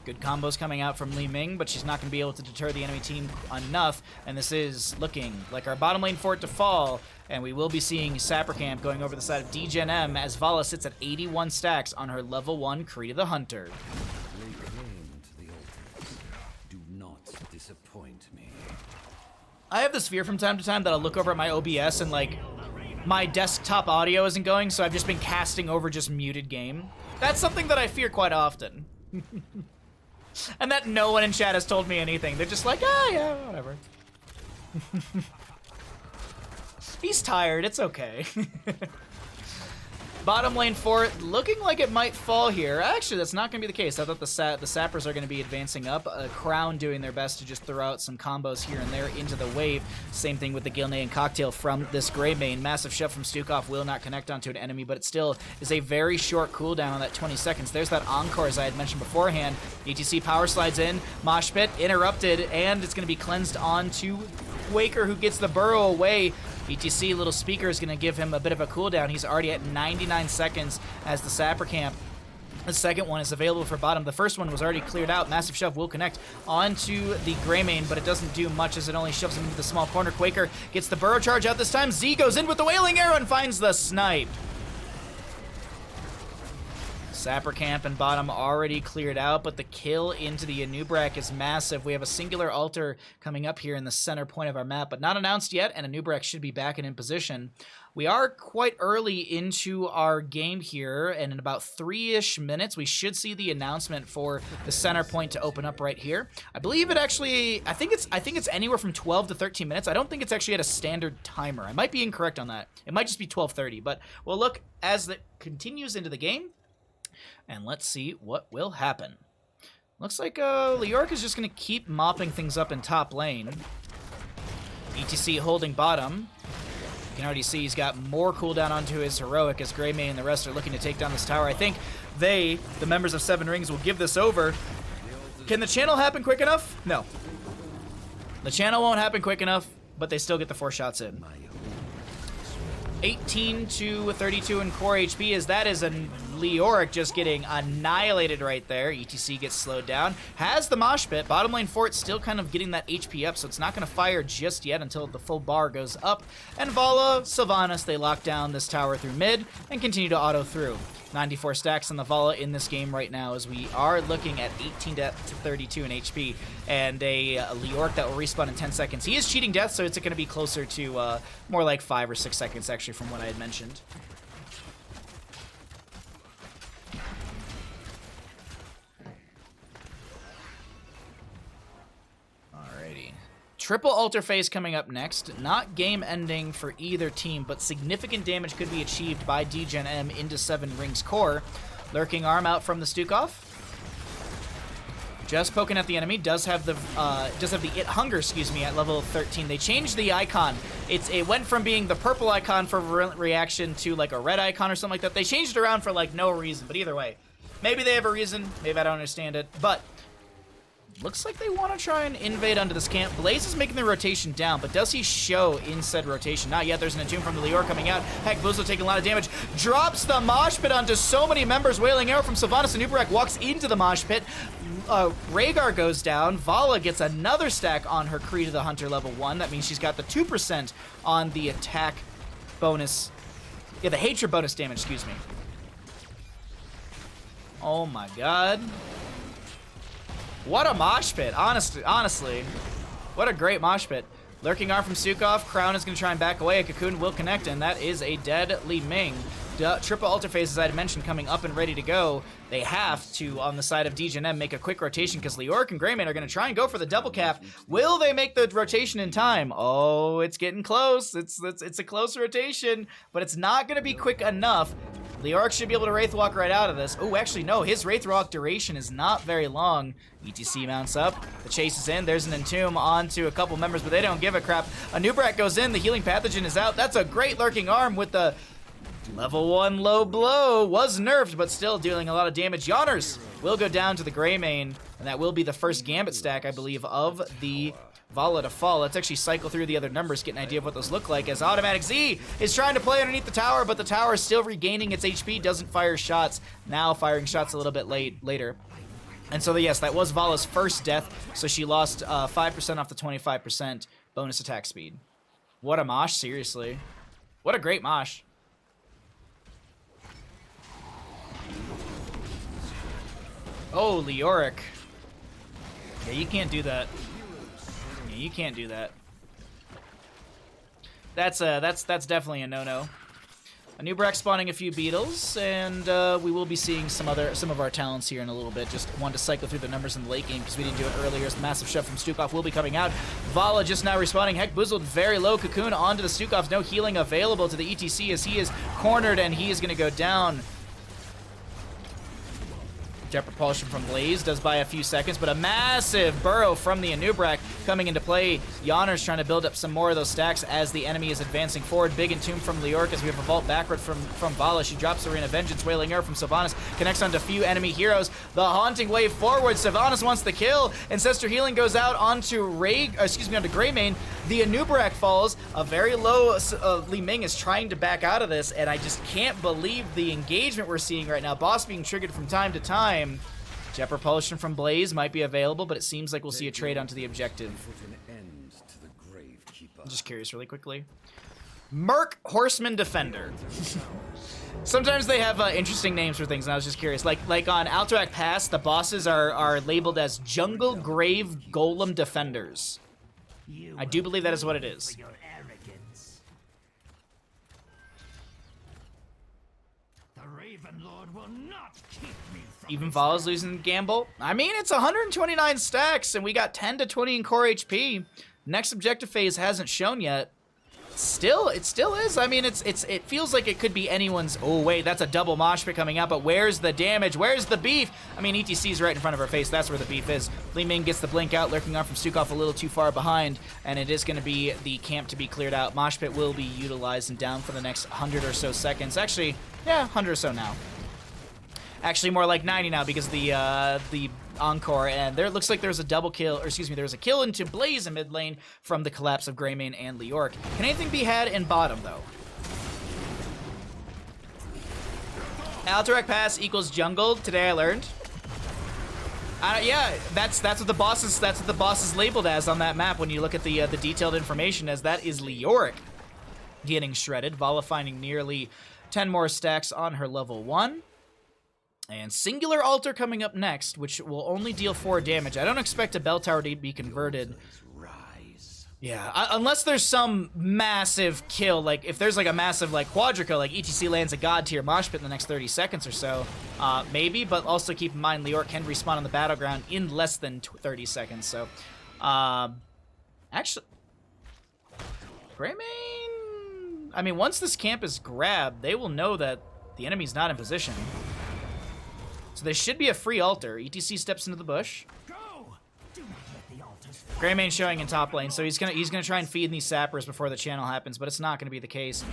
Speaker 1: Good combos coming out from Li Ming, but she's not going to be able to deter the enemy team enough, and this is looking like our bottom lane fort to fall, and we will be seeing Sapper Camp going over the side of Degen.M as Vala sits at 81 stacks on her level 1 Creed of the Hunter.
Speaker 3: Lay claim to the altars. Do not disappoint me.
Speaker 1: I have this fear from time to time that I'll look over at my OBS and, like, my desktop audio isn't going, so I've just been casting over just muted game. That's something that I fear quite often. And that no one in chat has told me anything. They're just like, ah, yeah, whatever. He's tired, it's okay. Bottom lane fort looking like it might fall here. Actually, that's not going to be the case. I thought the sappers are going to be advancing up. Crown doing their best to just throw out some combos here and there into the wave. Same thing with the Gilney and Cocktail from this Grey Mane. Massive shove from Stukov will not connect onto an enemy, but it still is a very short cooldown on that 20 seconds. There's that Encore, as I had mentioned beforehand. ETC power slides in, mosh pit interrupted, and it's going to be cleansed onto Quaker, who gets the burrow away. ETC little speaker is going to give him a bit of a cooldown. He's already at 99 seconds as the Sapper Camp The second one is available for bottom. The first one was already cleared out. Massive Shove will connect onto the Greymane, but it doesn't do much as it only shoves him into the small corner. Quaker gets the burrow charge out this time. Z goes in with the Wailing Arrow and finds the snipe. Sapper camp and bottom already cleared out, but the kill into the Anubrak is massive. We have a singular altar coming up here in the center point of our map, but not announced yet, and Anubrak should be back and in position. We are quite early into our game here, and in about 3-ish minutes, we should see the announcement for the center point to open up right here. I believe it actually, I think it's anywhere from 12 to 13 minutes. I don't think it's actually at a standard timer. I might be incorrect on that. It might just be 12:30, but we'll look as it continues into the game, and let's see what will happen. Looks like Leoric is just going to keep mopping things up in top lane. ETC holding bottom. You can already see he's got more cooldown onto his heroic as Greymane and the rest are looking to take down this tower. I think they, the members of Seven Rings, will give this over. Can the channel happen quick enough? No. The channel won't happen quick enough, but they still get the 4 shots in. 18 to 32 in core HP, as that is a Leoric just getting annihilated right there. ETC gets slowed down. Has the mosh pit. Bottom lane Fort still kind of getting that HP up, so it's not going to fire just yet until the full bar goes up. And Vala, Sylvanas, they lock down this tower through mid and continue to auto through. 94 stacks on the Vala in this game right now, as we are looking at 18 to 32 in HP, and a Leoric that will respawn in 10 seconds. He is cheating death, so it's going to be closer to more like 5 or 6 seconds, actually, from what I had mentioned. Triple altar phase coming up next. Not game ending for either team, but significant damage could be achieved by Degen.M into Seven Rings core. Lurking arm out from the Stukov. Just poking at the enemy. Does have the It Hunger, excuse me, at level 13. They changed the icon. It went from being the purple icon for reaction to like a red icon or something like that. They changed it around for like no reason, but either way, maybe they have a reason. Maybe I don't understand it, but looks like they want to try and invade onto this camp. Blaze is making the rotation down, but does he show in said rotation? Not yet. There's an Entomb from the Leoric coming out. Heck, Boozle taking a lot of damage. Drops the mosh pit onto so many members. Wailing Arrow from Sylvanas, and Uberak walks into the mosh pit. Rhaegar goes down. Vala gets another stack on her Kree to the Hunter level 1. That means she's got the 2% on the attack bonus. Yeah, the hatred bonus damage, excuse me. Oh my god. What a mosh pit, honestly. What a great mosh pit. Lurking arm from Stukov. Crown is going to try and back away. A Cocoon will connect, and that is a deadly Ming. Triple altar phase, as I had mentioned, coming up and ready to go. They have to, on the side of Degen.M, make a quick rotation because Leoric and Greymane are going to try and go for the double cap. Will they make the rotation in time? Oh, it's getting close. It's a close rotation, but it's not going to be quick enough. Leoric should be able to Wraith Walk right out of this. Oh, actually, no. His Wraith Walk duration is not very long. ETC mounts up. The chase is in. There's an Entomb onto a couple members, but they don't give a crap. Anubrak goes in. The Healing Pathogen is out. That's a great Lurking Arm with the level 1 low blow. Was nerfed, but still dealing a lot of damage. Yawners will go down to the Greymane, and that will be the first Gambit stack, I believe, of the Vala to fall. Let's actually cycle through the other numbers, get an idea of what those look like, as Automatic Z is trying to play underneath the tower, but the tower is still regaining its HP, doesn't fire shots. Now firing shots a little bit later. And so, yes, that was Vala's first death, so she lost 5% off the 25% bonus attack speed. What a mosh, seriously. What a great mosh. Oh, Leoric. Yeah, you can't do that. Yeah, you can't do that. That's definitely a no-no. Anubrak spawning a few beetles, and we will be seeing some of our talents here in a little bit. Just wanted to cycle through the numbers in the late game because we didn't do it earlier. The massive shove from Stukov will be coming out. Vala just now respawning. Heck, Boozled very low. Cocoon onto the Stukovs. No healing available to the ETC as he is cornered, and he is going to go down. Jet propulsion from Blaze does buy a few seconds, but a massive burrow from the Anubrak coming into play. Yawner's trying to build up some more of those stacks as the enemy is advancing forward. Big Entomb from Leoric as we have a vault backward from Vala. She drops Arena Vengeance. Wailing Arrow from Sylvanas connects onto a few enemy heroes. The Haunting Wave forward. Sylvanas wants the kill. Ancestor Healing goes out onto onto Greymane. The Anubarak falls. A very low Li Ming is trying to back out of this, and I just can't believe the engagement we're seeing right now. Boss being triggered from time to time. Jet Propulsion from Blaze might be available, but it seems like we'll see a trade onto the objective. I'm just curious really quickly. Merc Horseman Defender. Sometimes they have interesting names for things, and I was just curious. Like on Alterac Pass, the bosses are labeled as Jungle Grave Golem Defenders. I do believe that is what it is. Even Vala's losing Gamble. I mean, it's 129 stacks, and we got 10 to 20 in core HP. Next objective phase hasn't shown yet. It still is. I mean, it feels like it could be anyone's. Oh wait, that's a double mosh pit coming up. But where's the damage? Where's the beef? I mean, ETC's right in front of our face. That's where the beef is. Li Ming gets the blink out, lurking on from Stukov a little too far behind, and it is going to be the camp to be cleared out. Mosh pit will be utilized and down for the next 100 or so seconds. Actually, yeah, 100 or so now. Actually, more like 90 now because the encore, and there looks like there's a double kill, or excuse me, there's a kill into Blaze in mid lane from the collapse of Greymane and Leoric. Can anything be had in bottom though? Alterac Pass equals jungle. Today I learned. Yeah, that's what the boss is labeled as on that map when you look at the detailed information, as that is Leoric getting shredded. Vala finding nearly 10 more stacks on her level 1. And Singular Altar coming up next, which will only deal 4 damage. I don't expect a bell tower to be converted. Yeah, unless there's some massive kill, like if there's like a massive like quadra, like ETC lands a god tier mosh pit in the next 30 seconds or so, maybe. But also keep in mind, Leoric can respawn on the battleground in less than 30 seconds. So, actually, Greymane. I mean, once this camp is grabbed, they will know that the enemy's not in position. So there should be a free altar. ETC steps into the bush. Greymane showing in top lane, so he's gonna try and feed these sappers before the channel happens, but it's not gonna be the case.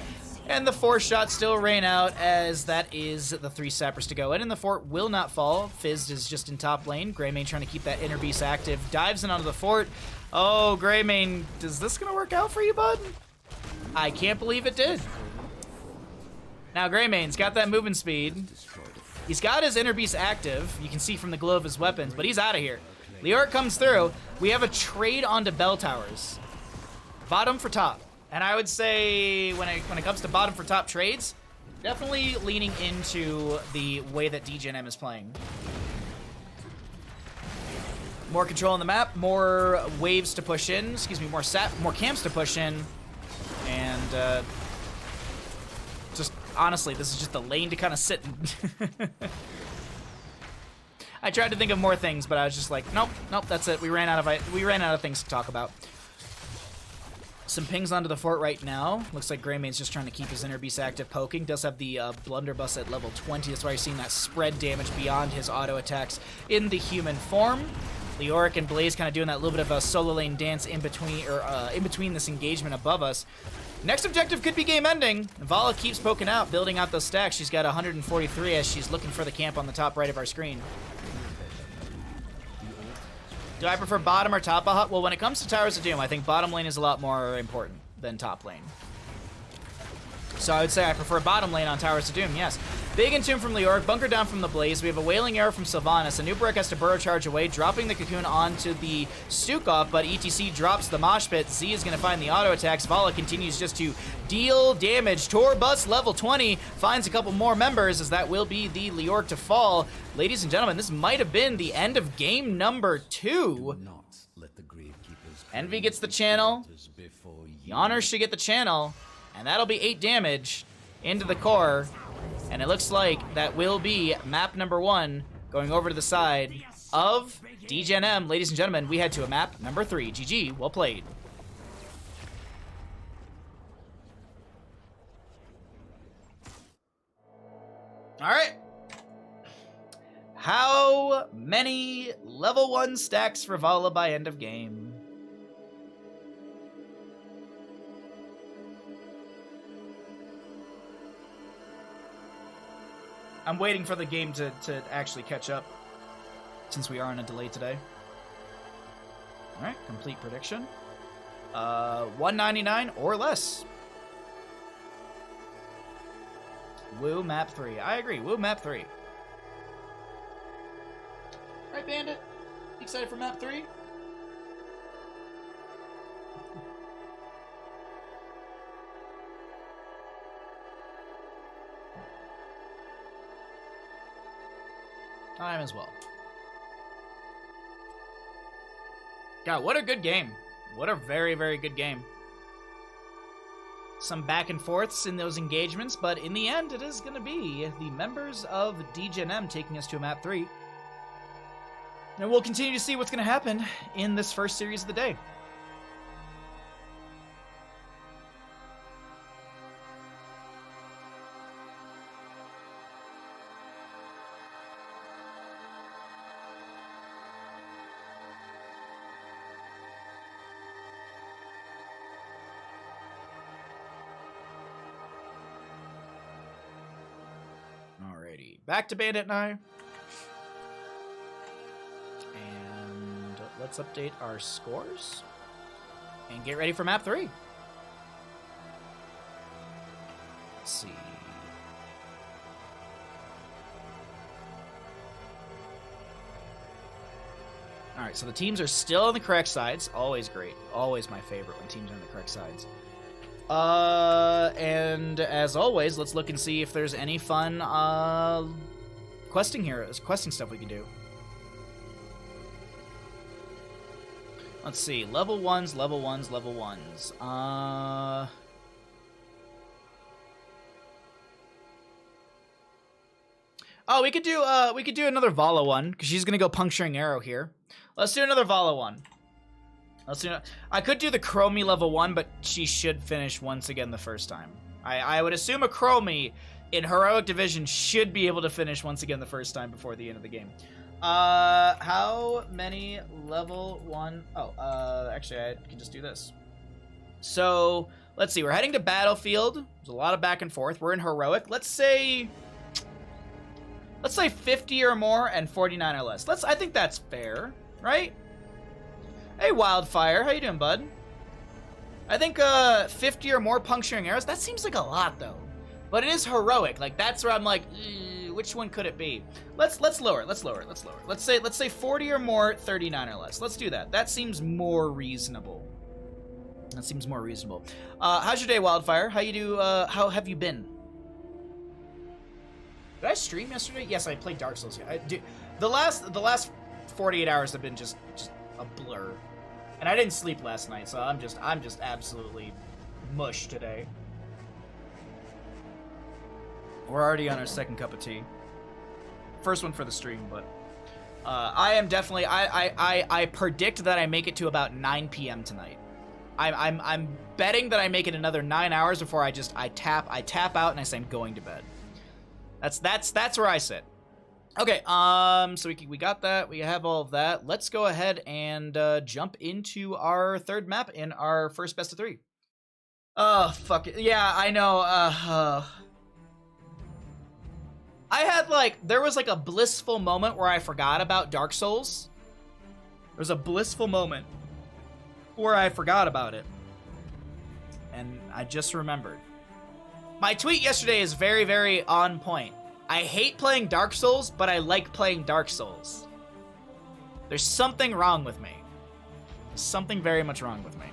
Speaker 1: And the 4 shots still rain out, as that is the 3 sappers to go in, and the fort will not fall. Fizz is just in top lane. Greymane trying to keep that inner beast active. Dives in onto the fort. Oh, Greymane, is this gonna work out for you, bud? I can't believe it did. Now Greymane's got that movement speed. He's got his inner beast active. You can see from the glow of his weapons, but he's out of here. Leoric comes through. We have a trade onto bell towers. Bottom for top. And I would say when it comes to bottom for top trades, definitely leaning into the way that Degen.M is playing. More control on the map, more waves to push in, excuse me, more camps to push in, and just honestly, this is just the lane to kind of sit in. I tried to think of more things, but I was just like, nope, that's it. We ran out of things to talk about. Some pings onto the fort right now. Looks like Greymane's just trying to keep his inner beast active, poking. Does have the blunderbuss at level 20. That's why you're seeing that spread damage beyond his auto attacks in the human form. Leoric and Blaze kind of doing that little bit of a solo lane dance in between this engagement above us. Next objective could be game ending. Vala keeps poking out, building out those stacks. She's got 143 as she's looking for the camp on the top right of our screen. Do I prefer bottom or top? Well, when it comes to Towers of Doom, I think bottom lane is a lot more important than top lane. So I would say I prefer bottom lane on Towers of Doom, yes. Big Entomb from Leoric, bunker down from the Blaze. We have a Wailing Arrow from Sylvanas. Anubarak has to burrow charge away, dropping the cocoon onto the Stukov, but ETC drops the mosh pit. Z is going to find the auto attacks. Vala continues just to deal damage. Tor Bus level 20 finds a couple more members, as that will be the Leoric to fall. Ladies and gentlemen, this might have been the end of game number 2. Envy gets the channel. Yawner should get the channel. And that'll be 8 damage into the core. And it looks like that will be map number 1 going over to the side of Degen.M. Ladies and gentlemen, we head to a map number 3. GG, well played. All right. How many level 1 stacks for Vala by end of game? I'm waiting for the game to actually catch up, since we are on a delay today. All right, complete prediction. 199 or less. Woo map 3. I agree. Woo map 3. Right, Bandit? Excited for map 3? I am as well. God, what a good game. What a very, very good game. Some back and forths in those engagements, but in the end, it is going to be the members of Degen.M taking us to map 3. And we'll continue to see what's going to happen in this first series of the day. Alrighty, back to Bandit and I. And let's update our scores. And get ready for map 3. Let's see. Alright, so the teams are still on the correct sides. Always great. Always my favorite when teams are on the correct sides. And as always, let's look and see if there's any fun, questing stuff we can do. Let's see, level 1s. Oh, we could do another Vala one, because she's gonna go puncturing arrow here. Let's do another Vala one. I could do the Chromie level 1, but she should finish once again the first time. I would assume a Chromie in Heroic Division should be able to finish once again the first time before the end of the game. How many level 1... Oh, actually, I can just do this. So, let's see. We're heading to Battlefield. There's a lot of back and forth. We're in Heroic. Let's say 50 or more and 49 or less. I think that's fair, right? Hey, Wildfire. How you doing, bud? I think 50 or more puncturing arrows. That seems like a lot, though. But it is Heroic. Like, that's where I'm like, which one could it be? Let's lower it. Let's say 40 or more, 39 or less. Let's do that. That seems more reasonable. How's your day, Wildfire? How have you been? Did I stream yesterday? Yes, I played Dark Souls. The last 48 hours have been just a blur. And I didn't sleep last night, so I'm just absolutely mush today. We're already on our second cup of tea. First one for the stream, but I am definitely I predict that I make it to about 9 p.m. tonight. I'm betting that I make it another 9 hours before I tap out and I say I'm going to bed. That's where I sit. Okay, so we got that. We have all of that. Let's go ahead and jump into our third map in our first best of 3. Oh, fuck it. Yeah, I know. I had, there was, a blissful moment where I forgot about Dark Souls. There was a blissful moment where I forgot about it. And I just remembered. My tweet yesterday is very, very on point. I hate playing Dark Souls, but I like playing Dark Souls. There's something wrong with me. Something very much wrong with me.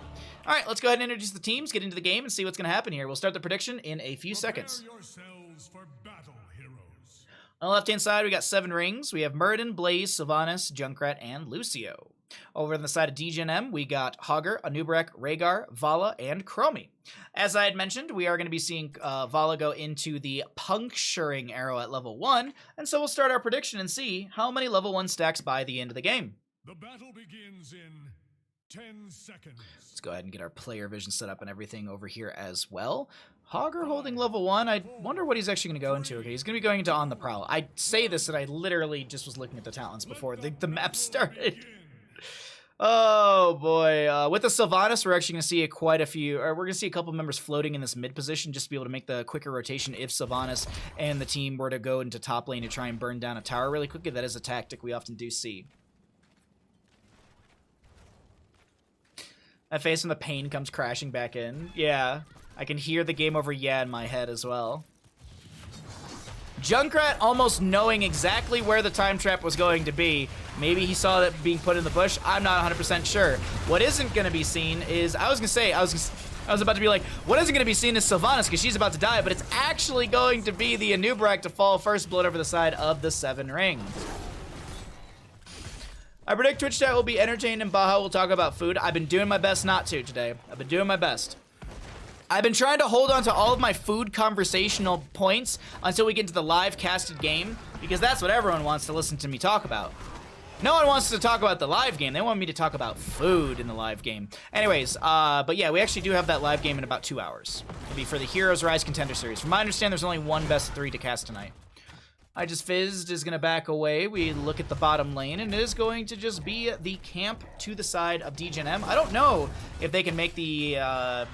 Speaker 1: All right, let's go ahead and introduce the teams, get into the game, and see what's going to happen here. We'll start the prediction in a few seconds.
Speaker 2: For battle, heroes.
Speaker 1: On the left-hand side, we got 7 rings. We have Muradin, Blaze, Sylvanas, Junkrat, and Lucio. Over on the side of Degen.M, we got Hogger, Anubarak, Rhaegar, Vala, and Chromie. As I had mentioned, we are going to be seeing Vala go into the puncturing arrow at level 1, and so we'll start our prediction and see how many level 1 stacks by the end of the game.
Speaker 2: The battle begins in 10 seconds.
Speaker 1: Let's go ahead and get our player vision set up and everything over here as well. Hogger holding level 1. I wonder what he's actually going to go into. Okay, he's going to be going into On the Prowl. I say this and I literally just was looking at the talents before the map started. Oh boy! With the Sylvanas, we're actually going to see quite a few, or we're going to see a couple members floating in this mid position just to be able to make the quicker rotation if Sylvanas and the team were to go into top lane to try and burn down a tower really quickly. That is a tactic we often do see. That face when the pain comes crashing back in. Yeah, I can hear the game over yeah in my head as well. Junkrat almost knowing exactly where the time trap was going to be. Maybe he saw it being put in the bush. I'm not 100% sure. What isn't going to be seen is, I was about to be like, what isn't going to be seen is Sylvanas because she's about to die, but it's actually going to be the Anub'arak to fall first blood over the side of the 7 rings. I predict Twitch chat will be entertained and Baha will talk about food. I've been doing my best not to today. I've been doing my best. I've been trying to hold on to all of my food conversational points until we get into the live casted game, because that's what everyone wants to listen to me talk about. No one wants to talk about the live game. They want me to talk about food in the live game. Anyways, but yeah, we actually do have that live game in about 2 hours. It'll be for the Heroes Rise Contender Series. From my understanding, there's only one best of 3 to cast tonight. I just fizzed is going to back away. We look at the bottom lane, and it is going to just be the camp to the side of Degen.M. I don't know if they can make the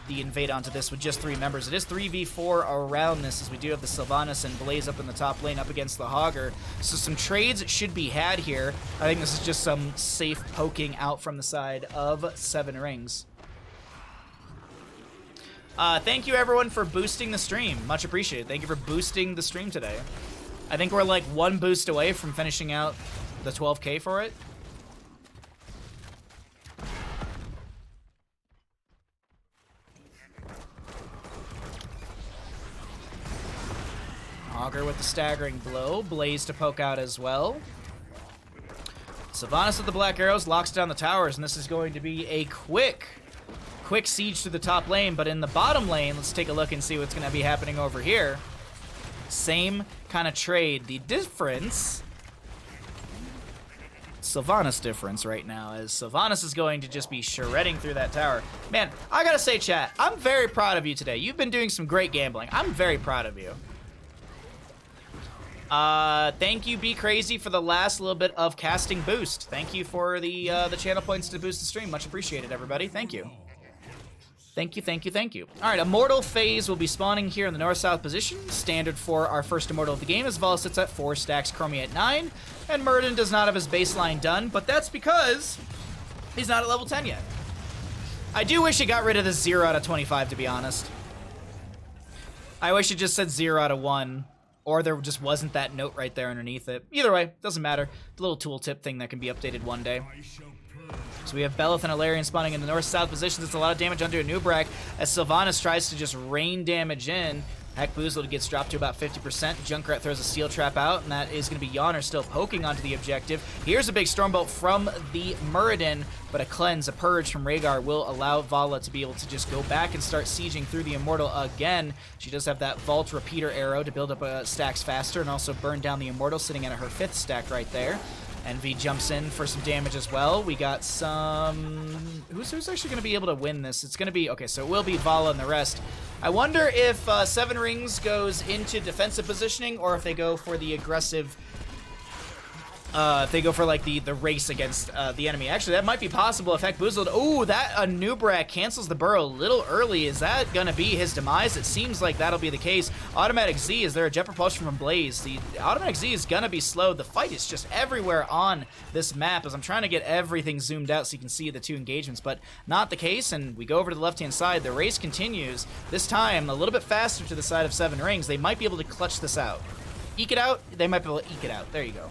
Speaker 1: invade onto this with just 3 members. It is 3v4 around this, as we do have the Sylvanas and Blaze up in the top lane up against the Hogger. So some trades should be had here. I think this is just some safe poking out from the side of 7 rings. Thank you, everyone, for boosting the stream. Much appreciated. Thank you for boosting the stream today. I think we're like 1 boost away from finishing out the 12K for it. Augur with the staggering blow. Blaze to poke out as well. Sylvanas with the black arrows locks down the towers, and this is going to be a quick siege to the top lane. But in the bottom lane, let's take a look and see what's going to be happening over here. Same kind of trade. The difference, Sylvanas difference right now, is Sylvanas is going to just be shredding through that tower. Man, I gotta say, chat, I'm very proud of you today. You've been doing some great gambling. I'm very proud of you. Thank you, Be Crazy, for the last little bit of casting boost. Thank you for the channel points to boost the stream. Much appreciated, everybody. Thank you. Thank you, thank you, thank you. All right, Immortal phase will be spawning here in the north-south position. Standard for our first Immortal of the game, as Vala sits at 4 stacks, Chromie at 9, and Muradin does not have his baseline done, but that's because he's not at level 10 yet. I do wish it got rid of the 0 out of 25, to be honest. I wish it just said 0 out of 1, or there just wasn't that note right there underneath it. Either way, doesn't matter. The little tooltip thing that can be updated one day. So we have Belith and Alarian spawning in the north-south positions. It's a lot of damage onto Anub'arak as Sylvanas tries to just rain damage in. Hackboozled gets dropped to about 50%. Junkrat throws a steel trap out, and that is going to be Yawner still poking onto the objective. Here's a big Stormbolt from the Muradin, but a cleanse, a purge from Rhaegar will allow Vala to be able to just go back and start sieging through the Immortal again. She does have that Vault Repeater arrow to build up stacks faster and also burn down the Immortal, sitting at her 5th stack right there. Envy jumps in for some damage as well. We got some... Who's actually going to be able to win this? It's going to be... Okay, so it will be Vala and the rest. I wonder if 7 Rings goes into defensive positioning or if they go for the aggressive... if they go for, like, the race against the enemy. Actually, that might be possible if Hackboozled... Ooh, that Anub'arak cancels the burrow a little early. Is that going to be his demise? It seems like that'll be the case. Automatic Z, is there a jet propulsion from Blaze? The Automatic Z is going to be slowed. The fight is just everywhere on this map as I'm trying to get everything zoomed out so you can see the 2 engagements, but not the case, and we go over to the left-hand side. The race continues. This time, a little bit faster to the side of 7 Rings. They might be able to clutch this out. Eke it out? They might be able to eke it out. There you go.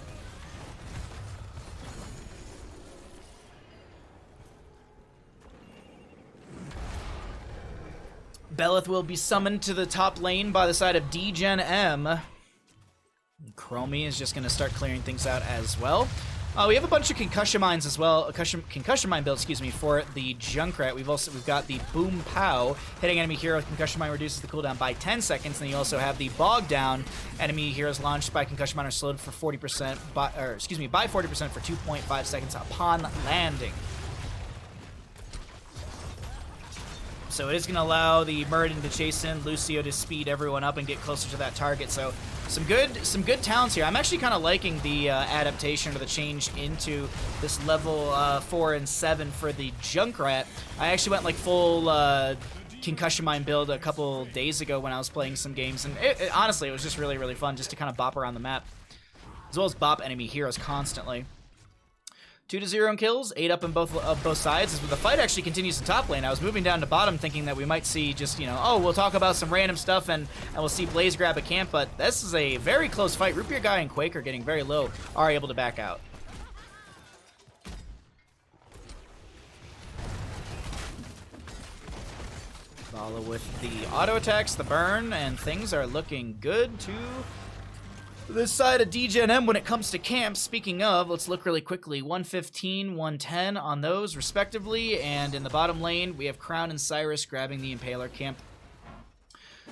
Speaker 1: Belith will be summoned to the top lane by the side of Degen.M. Chromie is just going to start clearing things out as well. We have a bunch of concussion mines as well. Concussion mine build, excuse me, for the Junkrat. We've got the Boom Pow. Hitting enemy hero with concussion mine reduces the cooldown by 10 seconds. And then you also have the Bog Down. Enemy heroes launched by concussion mine are slowed for 40% by 40% for 2.5 seconds upon landing. So it is going to allow the Muradin to chase in, Lucio to speed everyone up and get closer to that target. So Some good talents here. I'm actually kind of liking the adaptation or the change into this level 4 and 7 for the Junkrat. I actually went like full concussion mine build a couple days ago when I was playing some games, and honestly, it was just really, really fun just to kind of bop around the map, as well as bop enemy heroes constantly. 2-0 in kills, 8 up on both sides. As the fight actually continues in top lane, I was moving down to bottom thinking that we might see just, you know, oh, we'll talk about some random stuff and we'll see Blaze grab a camp, but this is a very close fight. Root Beer Guy and Quaker getting very low are able to back out. Vala with the auto attacks, the burn, and things are looking good to this side of Degen.M when it comes to camps. Speaking of, let's look really quickly. 115, 110 on those respectively, and in the bottom lane we have Crown and Cyrus grabbing the Impaler camp.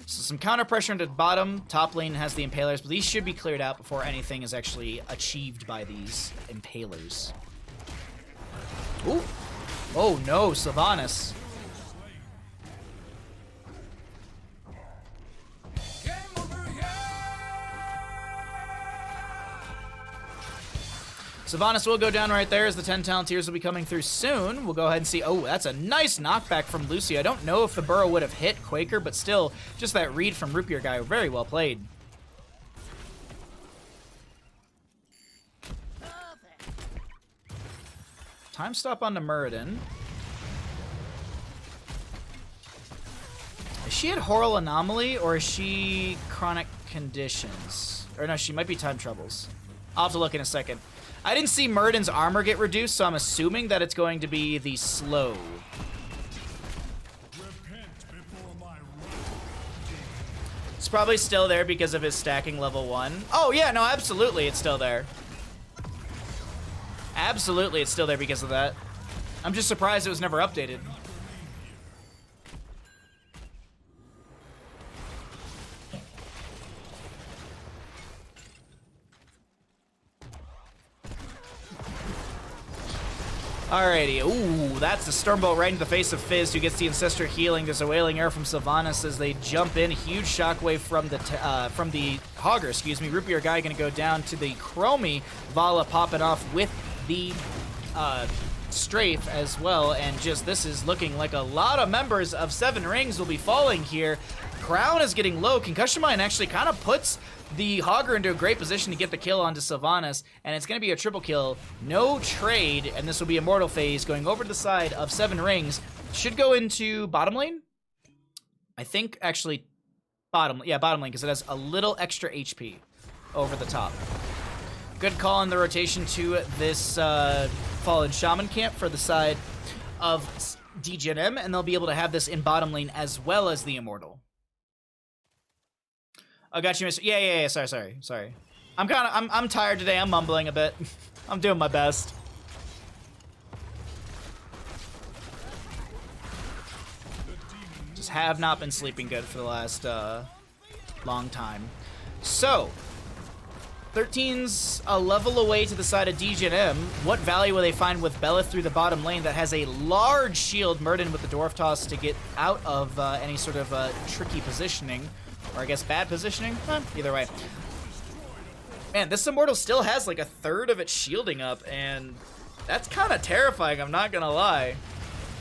Speaker 1: So some counter pressure into the bottom. Top lane has the Impalers, but these should be cleared out before anything is actually achieved by these Impalers. Ooh. Oh no, Sylvanas. Sylvanas will go down right there as the 10 Talontiers will be coming through soon. We'll go ahead and see. Oh, that's a nice knockback from Lucy. I don't know if the burrow would have hit Quaker, but still, just that read from Root Beer Guy. Very well played. Time stop on the Muradin. Is she at Horror Anomaly, or is she Chronic Conditions? Or no, she might be Time Troubles. I'll have to look in a second. I didn't see Muradin's armor get reduced, so I'm assuming that it's going to be the slow. It's probably still there because of his stacking level 1. Oh yeah, no, absolutely it's still there. Absolutely it's still there because of that. I'm just surprised it was never updated. Alrighty, ooh, that's the Stormbolt right into the face of Fizz, who gets the Ancestor healing. There's a Wailing Arrow from Sylvanas as they jump in. Huge shockwave from the Hogger, excuse me. Root Beer Guy gonna go down to the Chromie. Vala popping off with the Strafe as well, and just this is looking like a lot of members of Seven Rings will be falling here. Crown is getting low. Concussion Mine actually kind of puts the Hogger into a great position to get the kill onto Sylvanas, and it's going to be a triple kill. No trade, and this will be Immortal phase going over to the side of Seven Rings. Should go into bottom lane. I think actually bottom lane, because it has a little extra HP over the top. Good call on the rotation to this Fallen Shaman camp for the side of Degen.M, and they'll be able to have this in bottom lane as well as the Immortal. Oh, got you, Mr. Yeah. Sorry. I'm tired today. I'm mumbling a bit. I'm doing my best. Just have not been sleeping good for the last long time. So, 13's a level away to the side of Degen.M. What value will they find with Belith through the bottom lane that has a large shield? Muradin with the Dwarf Toss to get out of any sort of tricky positioning. Or I guess bad positioning? Either way. Man, this Immortal still has like a third of its shielding up, and that's kind of terrifying, I'm not gonna lie.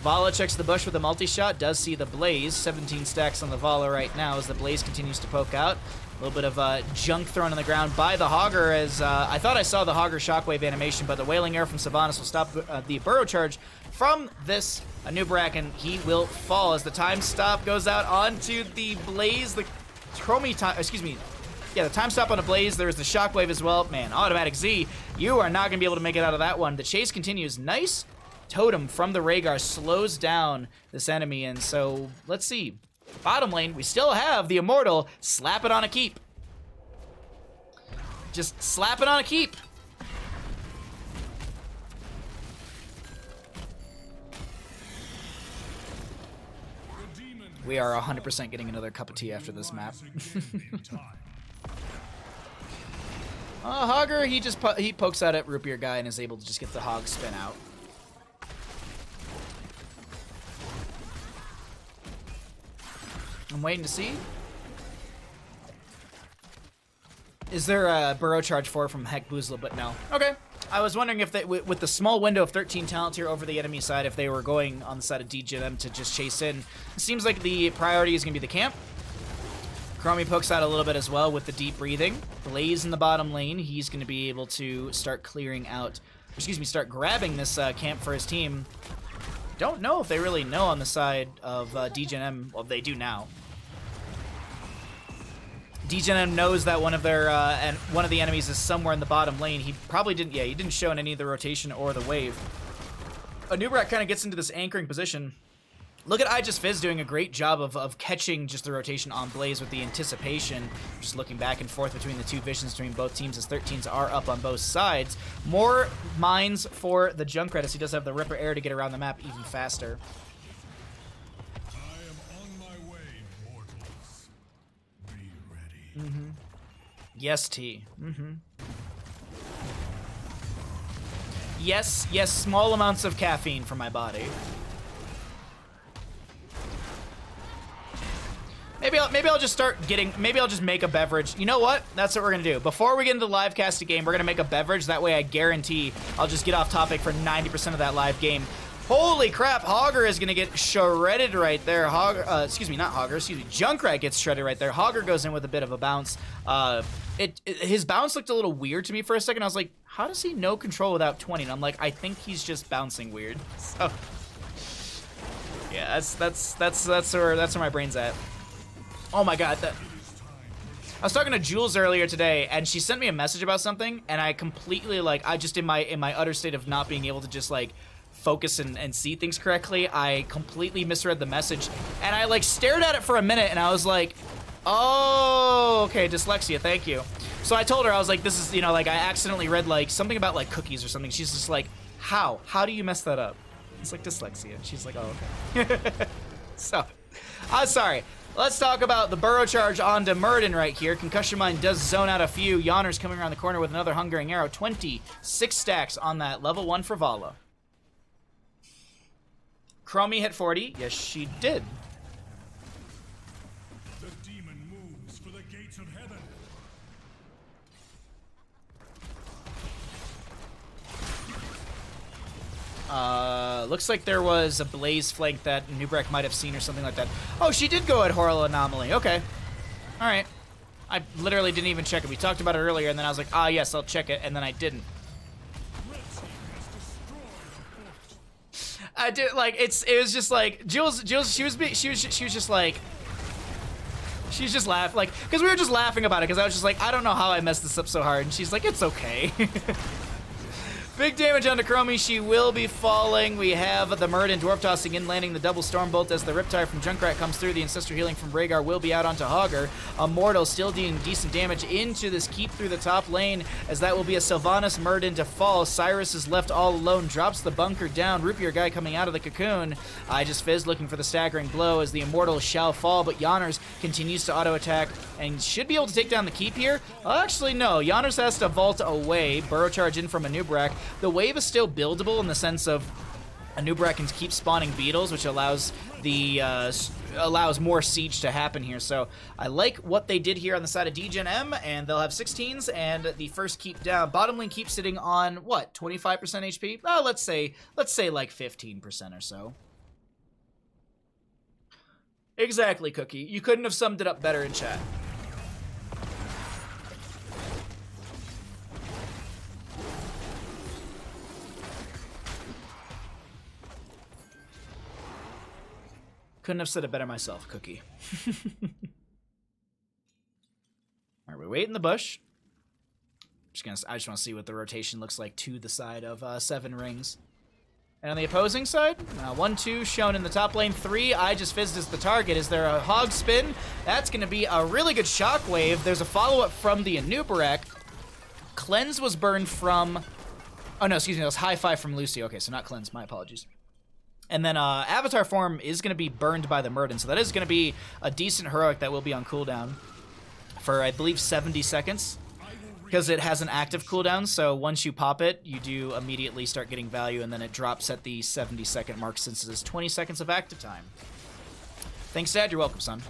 Speaker 1: Vala checks the bush with a multi-shot, does see the Blaze. 17 stacks on the Vala right now as the Blaze continues to poke out. A little bit of junk thrown on the ground by the Hogger as I thought I saw the Hogger shockwave animation, but the Wailing Arrow from Sylvanas will stop the burrow charge from this Anubarak, and he will fall as the time stop goes out onto the Blaze. The Chromie time, excuse me. Yeah, the time stop on a Blaze. There's the shockwave as well. Man, Automatic Z, you are not going to be able to make it out of that one. The chase continues. Nice totem from the Rhaegar slows down this enemy, and so let's see. Bottom lane, we still have the Immortal. Slap it on a keep. Just slap it on a keep. We are 100% getting another cup of tea after this map. Hogger, he pokes out at Root Beer Guy and is able to just get the hog spin out. I'm waiting to see. Is there a burrow charge 4 from Heck Boozle? But no. Okay. I was wondering if they, with the small window of 13 talent here over the enemy side, if they were going on the side of Degen.M to just chase in. It seems like the priority is going to be the camp. Chromie pokes out a little bit as well with the deep breathing. Blaze in the bottom lane. He's going to be able to start clearing out, start grabbing this camp for his team. Don't know if they really know on the side of Degen.M. Well, they do now. Degen.M knows that one of the enemies is somewhere in the bottom lane. He probably didn't. Yeah, he didn't show in any of the rotation or the wave. Anubrak kind of gets into this anchoring position. Look at iJustFizz doing a great job of catching just the rotation on Blaze with the anticipation. Just looking back and forth between the two visions between both teams as 13s are up on both sides. More mines for the Junkrat as he does have the Ripper Air to get around the map even faster. Yes, T. Yes, small amounts of caffeine for my body. Maybe I'll just start getting, maybe I'll just make a beverage. You know what? That's what we're gonna do. Before we get into the live cast game, we're gonna make a beverage. That way I guarantee I'll just get off topic for 90% of that live game. Holy crap, Hogger is gonna get shredded right there. Junkrat gets shredded right there. Hogger goes in with a bit of a bounce. His bounce looked a little weird to me for a second. I was like, how does he no control without 20? And I'm like, I think he's just bouncing weird. So yeah, that's where my brain's at. Oh my god, I was talking to Jules earlier today, and she sent me a message about something, and I completely, like, I just in my utter state of not being able to just, like, focus and see things correctly, I completely misread the message, and I, like, stared at it for a minute, and I was like, oh, okay, dyslexia, thank you. So I told her, I was like, this is, you know, like, I accidentally read, like, something about, like, cookies or something. She's just like, how do you mess that up? It's like dyslexia. She's like, oh, okay. So, sorry. Let's talk about the burrow charge onto Murden right here. Concussion Mine does zone out a few. Yawner's coming around the corner with another Hungering Arrow. 26 stacks on that. Level 1 for Vala. Chromie hit 40. Yes, she did.
Speaker 2: The demon moves for the gates of heaven.
Speaker 1: Looks like there was a Blaze flank that Nubrek might have seen or something like that. Oh, she did go at Horror Anomaly. Okay. Alright. I literally didn't even check it. We talked about it earlier, and then I was like, ah, yes, I'll check it, and then I didn't. I did, like, it was just like, Jules, she was just like, she's just laughing, like, because we were just laughing about it, because I was just like, I don't know how I messed this up so hard, and she's like, it's okay. Big damage onto Chromie. She will be falling. We have the Murden Dwarf tossing in, landing the double Stormbolt as the Riptide from Junkrat comes through. The Ancestor Healing from Rhaegar will be out onto Hogger. Immortal still doing decent damage into this keep through the top lane, as that will be a Sylvanas Murden to fall. Cyrus is left all alone, drops the bunker down. Rupier guy coming out of the cocoon. iJustFizz looking for the staggering blow as the Immortal shall fall, but Yanners continues to auto-attack and should be able to take down the keep here. Actually, no. Yanners has to vault away. Burrow charge in from Anubrak. The wave is still buildable in the sense of Anubrak can keep spawning beetles, which allows the allows more siege to happen here. So I like what they did here on the side of Degen.M, and they'll have 16s, and the first keep down. Bottom lane keeps sitting on what, 25% HP? Oh, let's say like 15% or so. Exactly, Cookie. You couldn't have summed it up better in chat. Couldn't have said it better myself, Cookie. All right, we wait in the bush. I just want to see what the rotation looks like to the side of 7 rings. And on the opposing side, 1-2 shown in the top lane. 3, iJustFizz is the target. Is there a hog spin? That's going to be a really good shockwave. There's a follow-up from the Anubarak. Cleanse was burned from... Oh, no, excuse me. That was High Five from Lucy. Okay, so not Cleanse. My apologies. And then Avatar form is going to be burned by the Murden, so that is going to be a decent heroic that will be on cooldown for, I believe, 70 seconds, because it has an active cooldown, so once you pop it, you do immediately start getting value, and then it drops at the 70-second mark since it is 20 seconds of active time. Thanks, Dad. You're welcome, son.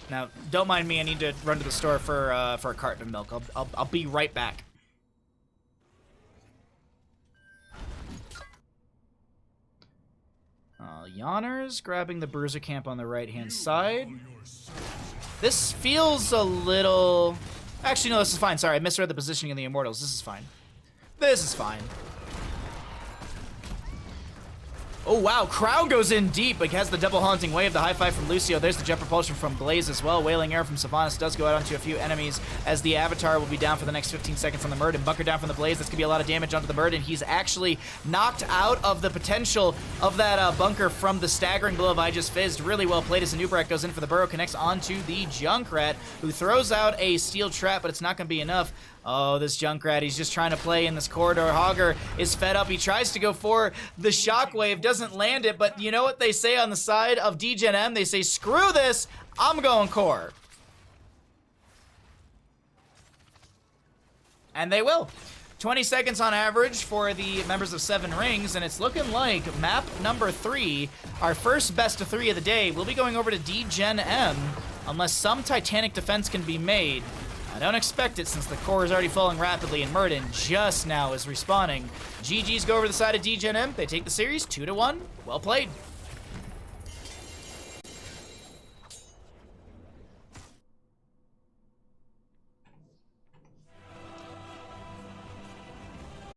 Speaker 1: Now, don't mind me. I need to run to the store for a carton of milk. I'll be right back. Yawner's grabbing the Bruiser Camp on the right-hand side. This feels a little... Actually, no, this is fine. Sorry, I misread the positioning of the Immortals. This is fine. This is fine. Oh, wow. Crown goes in deep, but has the double haunting wave. The high five from Lucio. There's the jet propulsion from Blaze as well. Wailing arrow from Sylvanas does go out onto a few enemies as the Avatar will be down for the next 15 seconds on the Murd. And Bunker down from the Blaze. That's going to be a lot of damage onto the Murd. And he's actually knocked out of the potential of that Bunker from the staggering blow of I Just Fizzed. Really well played as Anubarak goes in for the Burrow. Connects onto the Junkrat, who throws out a steel trap, but it's not going to be enough. Oh, this Junkrat, he's just trying to play in this corridor. Hogger is fed up. He tries to go for the Shockwave, doesn't land it, but you know what they say on the side of Degen.M? They say, screw this, I'm going core. And they will. 20 seconds on average for the members of 7 Rings, and it's looking like map number 3, our first best of 3 of the day, will be going over to Degen.M, unless some Titanic defense can be made. I don't expect it since the core is already falling rapidly and Murden just now is respawning. GG's go over the side of Degen.M. They take the series 2-1. Well played.